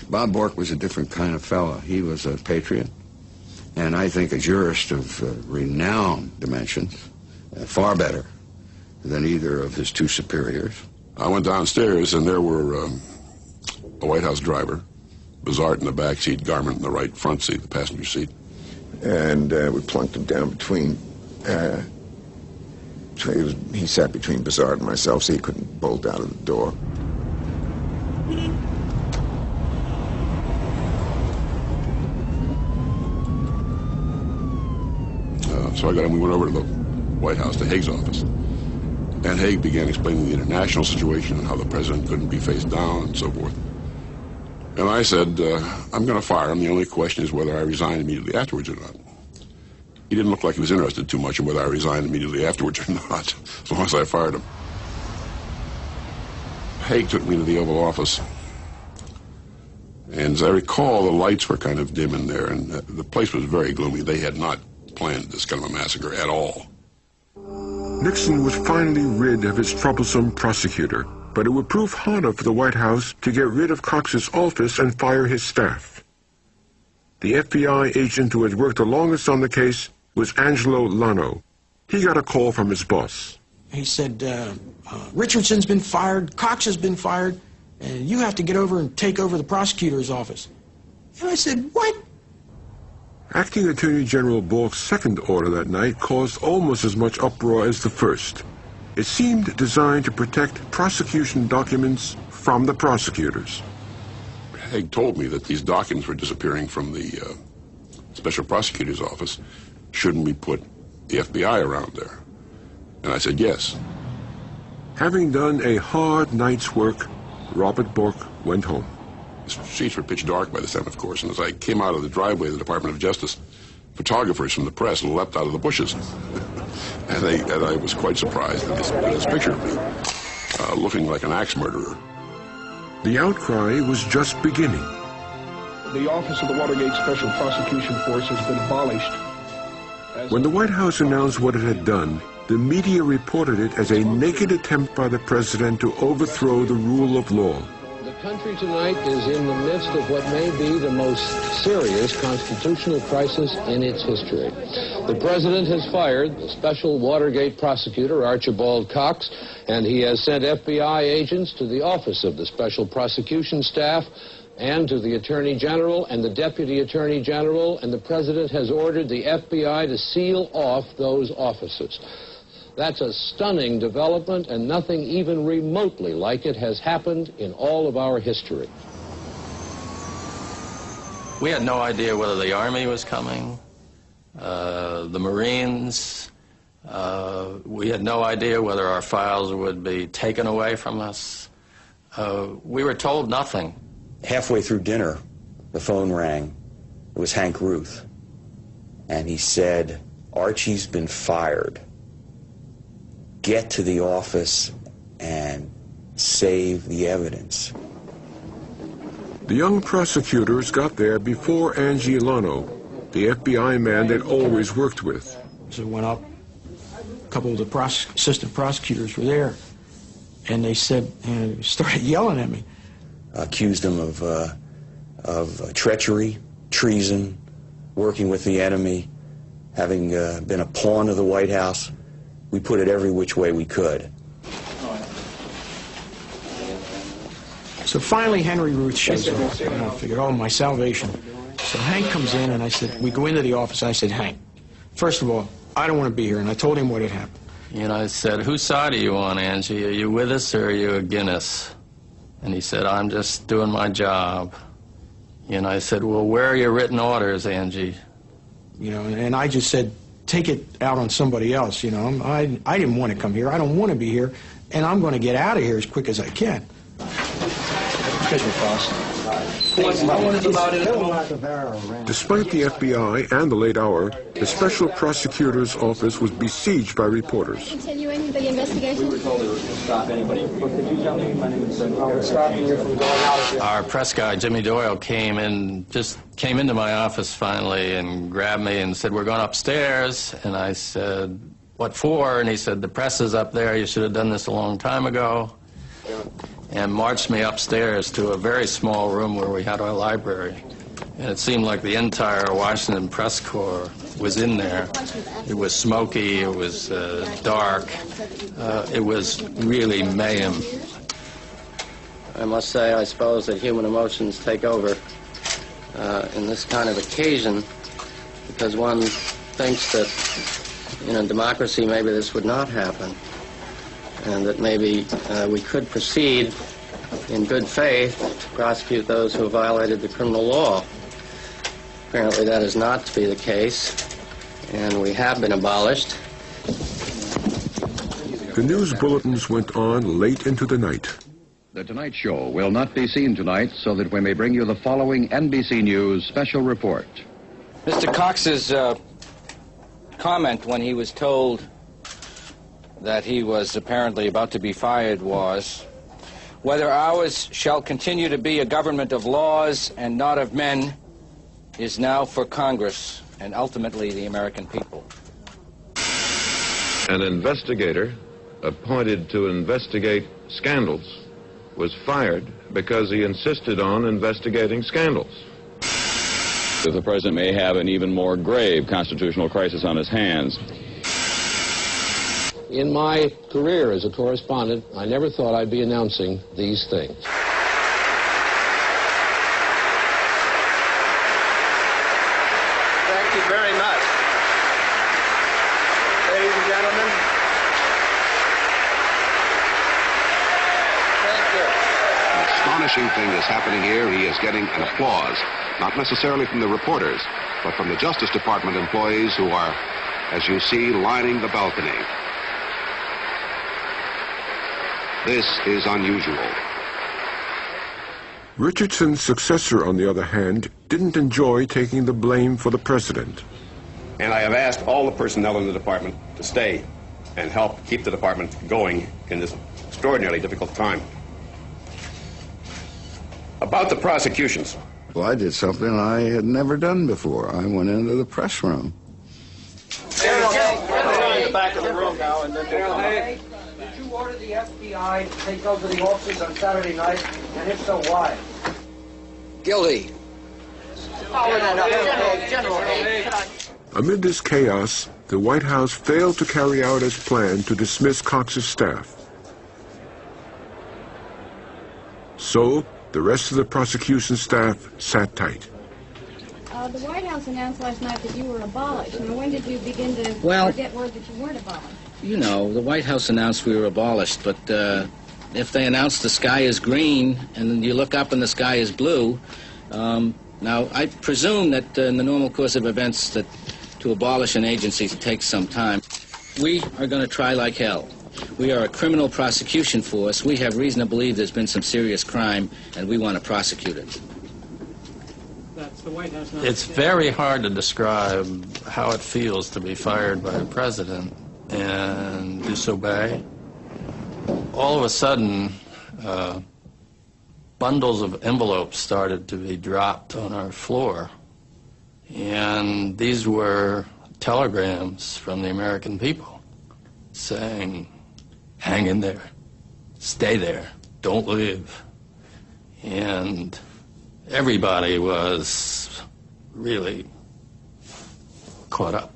Speaker 14: Bob Bork was a different kind of fellow. He was a patriot, and I think a jurist of renowned dimensions, far better than either of his 2 superiors.
Speaker 6: I went downstairs, and there were a White House driver, Bizarre in the back seat, Garment in the right front seat, the passenger seat.
Speaker 13: And we plunked him down between, he sat between Bizarre and myself, so he couldn't bolt out of the door.
Speaker 6: So I got him, we went over to the White House, to Haig's office. And Haig began explaining the international situation and how the president couldn't be faced down and so forth. And I said, I'm going to fire him. The only question is whether I resign immediately afterwards or not. He didn't look like he was interested too much in whether I resigned immediately afterwards or not, as long as I fired him. Haig took me to the Oval Office. And as I recall, the lights were kind of dim in there, and the place was very gloomy. They had not planned this kind of a massacre at all.
Speaker 1: Nixon was finally rid of his troublesome prosecutor, but it would prove harder for the White House to get rid of Cox's office and fire his staff. The FBI agent who had worked the longest on the case was Angelo Lano. He got a call from his boss.
Speaker 12: He said, Richardson's been fired, Cox has been fired, and you have to get over and take over the prosecutor's office. And I said, what?
Speaker 1: Acting Attorney General Bork's second order that night caused almost as much uproar as the first. It seemed designed to protect prosecution documents from the prosecutors.
Speaker 6: Haig told me that these documents were disappearing from the special prosecutor's office. Shouldn't we put the FBI around there? And I said yes.
Speaker 1: Having done a hard night's work, Robert Bork went home.
Speaker 6: The streets were pitch dark by this time, of course, and as I came out of the driveway of the Department of Justice, photographers from the press leapt out of the bushes. And I was quite surprised at this picture of me, looking like an axe murderer.
Speaker 1: The outcry was just beginning.
Speaker 2: The office of the Watergate Special Prosecution Force has been abolished.
Speaker 1: When the White House announced what it had done, the media reported it as a naked attempt by the president to overthrow the rule of law.
Speaker 3: The country tonight is in the midst of what may be the most serious constitutional crisis in its history. The president has fired the special Watergate prosecutor, Archibald Cox, and he has sent FBI agents to the office of the special prosecution staff and to the Attorney General and the Deputy Attorney General, and the President has ordered the FBI to seal off those offices. That's a stunning development, and nothing even remotely like it has happened in all of our history.
Speaker 10: We had no idea whether the Army was coming, the Marines. We had no idea whether our files would be taken away from us. We were told nothing.
Speaker 7: Halfway through dinner, the phone rang. It was Hank Ruth. And he said, "Archie's been fired. Get to the office and save the evidence."
Speaker 1: The young prosecutors got there before Angie Lano, the FBI man they'd always worked with.
Speaker 12: So I went up, a couple of the assistant prosecutors were there, and they said, and started yelling at me.
Speaker 7: Accused him of treachery, treason, working with the enemy, having been a pawn of the White House. We put it every which way we could.
Speaker 12: So finally Henry Ruth shows up, and I figured, oh, my salvation. So Hank comes in, and I said, we go into the office, and I said, "Hank, first of all, I don't want to be here," and I told him what had happened.
Speaker 10: And I said, "Whose side are you on, Angie? Are you with us or are you against us?" And he said, "I'm just doing my job." And I said, "Well, where are your written orders, Angie?"
Speaker 12: You know, and I just said, take it out on somebody else, you know. I didn't want to come here. I don't want to be here, and I'm going to get out of here as quick as I can. Because we're fast.
Speaker 1: Despite the FBI and the late hour, the special prosecutor's office was besieged by reporters.
Speaker 11: Continuing the investigation? We were told to stop anybody.
Speaker 8: Could you tell me? My name is stopping you from going out.
Speaker 10: Our press guy, Jimmy Doyle, came into my office finally and grabbed me and said, "We're going upstairs." And I said, "What for?" And he said, "The press is up there. You should have done this a long time ago." And marched me upstairs to a very small room where we had our library. And it seemed like the entire Washington press corps was in there. It was smoky, it was dark, it was really mayhem. I must say, I suppose that human emotions take over in this kind of occasion, because one thinks that in a democracy maybe this would not happen, and that maybe we could proceed in good faith to prosecute those who violated the criminal law. Apparently that is not to be the case, and we have been abolished.
Speaker 1: The news bulletins went on late into the night.
Speaker 17: The Tonight Show will not be seen tonight, so that we may bring you the following NBC News special report.
Speaker 8: Mr. Cox's comment when he was told that he was apparently about to be fired was, "Whether ours shall continue to be a government of laws and not of men is now for Congress and ultimately the American people."
Speaker 9: An investigator appointed to investigate scandals was fired because he insisted on investigating scandals.
Speaker 25: The president may have an even more grave constitutional crisis on his hands.
Speaker 3: In my career as a correspondent, I never thought I'd be announcing these things.
Speaker 26: Thank you very much. Ladies and gentlemen, thank you.
Speaker 27: An astonishing thing is happening here. He is getting an applause, not necessarily from the reporters, but from the Justice Department employees who are, as you see, lining the balcony. This is unusual.
Speaker 1: Richardson's successor, on the other hand, didn't enjoy taking the blame for the president.
Speaker 27: And I have asked all the personnel in the department to stay and help keep the department going in this extraordinarily difficult time. About the prosecutions.
Speaker 14: Well, I did something I had never done before. I went into the press room.
Speaker 12: General Haig, in the back of the room now. And then
Speaker 5: General Haig, did you order the FBI to take over the offices on Saturday night? And if so, why?
Speaker 8: Guilty.
Speaker 5: General Haig.
Speaker 1: Amid this chaos, the White House failed to carry out its plan to dismiss Cox's staff. So, the rest of the prosecution staff sat tight.
Speaker 11: The White House announced last night that you were abolished. Now, when did you begin to get word that you weren't abolished?
Speaker 8: You know, the White House announced we were abolished, but if they announced the sky is green and then you look up and the sky is blue, now I presume that in the normal course of events that to abolish an agency takes some time. We are going to try like hell. We are a criminal prosecution force. We have reason to believe there's been some serious crime, and we want to prosecute it.
Speaker 12: That's the White House.
Speaker 10: It's very hard to describe how it feels to be fired by a president and disobey. All of a sudden, bundles of envelopes started to be dropped on our floor. And these were telegrams from the American people saying, hang in there, stay there, don't leave. And everybody was really caught up.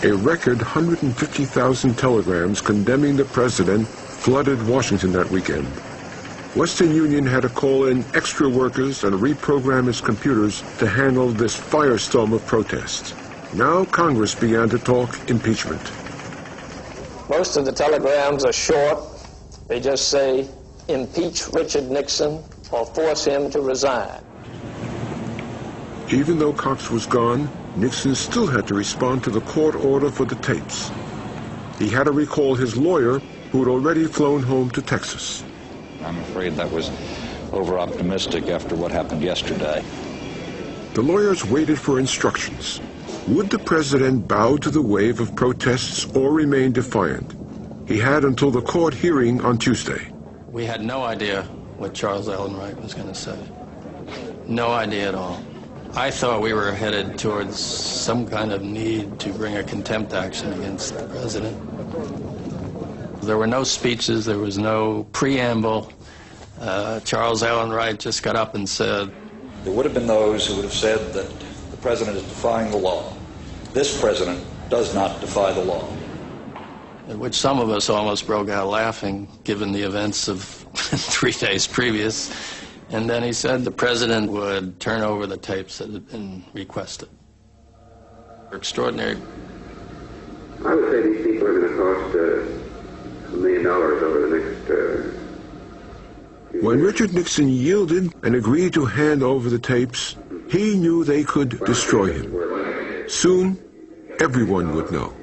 Speaker 1: A record 150,000 telegrams condemning the president flooded Washington that weekend. Western Union had to call in extra workers and reprogram its computers to handle this firestorm of protests. Now Congress began to talk impeachment.
Speaker 5: Most of the telegrams are short. They just say, impeach Richard Nixon or force him to resign.
Speaker 1: Even though Cox was gone, Nixon still had to respond to the court order for the tapes. He had to recall his lawyer, who had already flown home to Texas.
Speaker 16: I'm afraid that was over-optimistic after what happened yesterday.
Speaker 1: The lawyers waited for instructions. Would the president bow to the wave of protests or remain defiant? He had until the court hearing on Tuesday.
Speaker 10: We had no idea what Charles Allen Wright was going to say. No idea at all. I thought we were headed towards some kind of need to bring a contempt action against the president. There were no speeches, there was no preamble. Charles Allen Wright just got up and said,
Speaker 16: There would have been those who would have said that the president is defying the law. This president does not defy the law.
Speaker 10: At which some of us almost broke out laughing, given the events of 3 days previous. And then he said the president would turn over the tapes that had been requested. Extraordinary.
Speaker 27: I would say these people are going to cost $1 million over the next...
Speaker 1: When Richard Nixon yielded and agreed to hand over the tapes, he knew they could destroy him. Soon, everyone would know.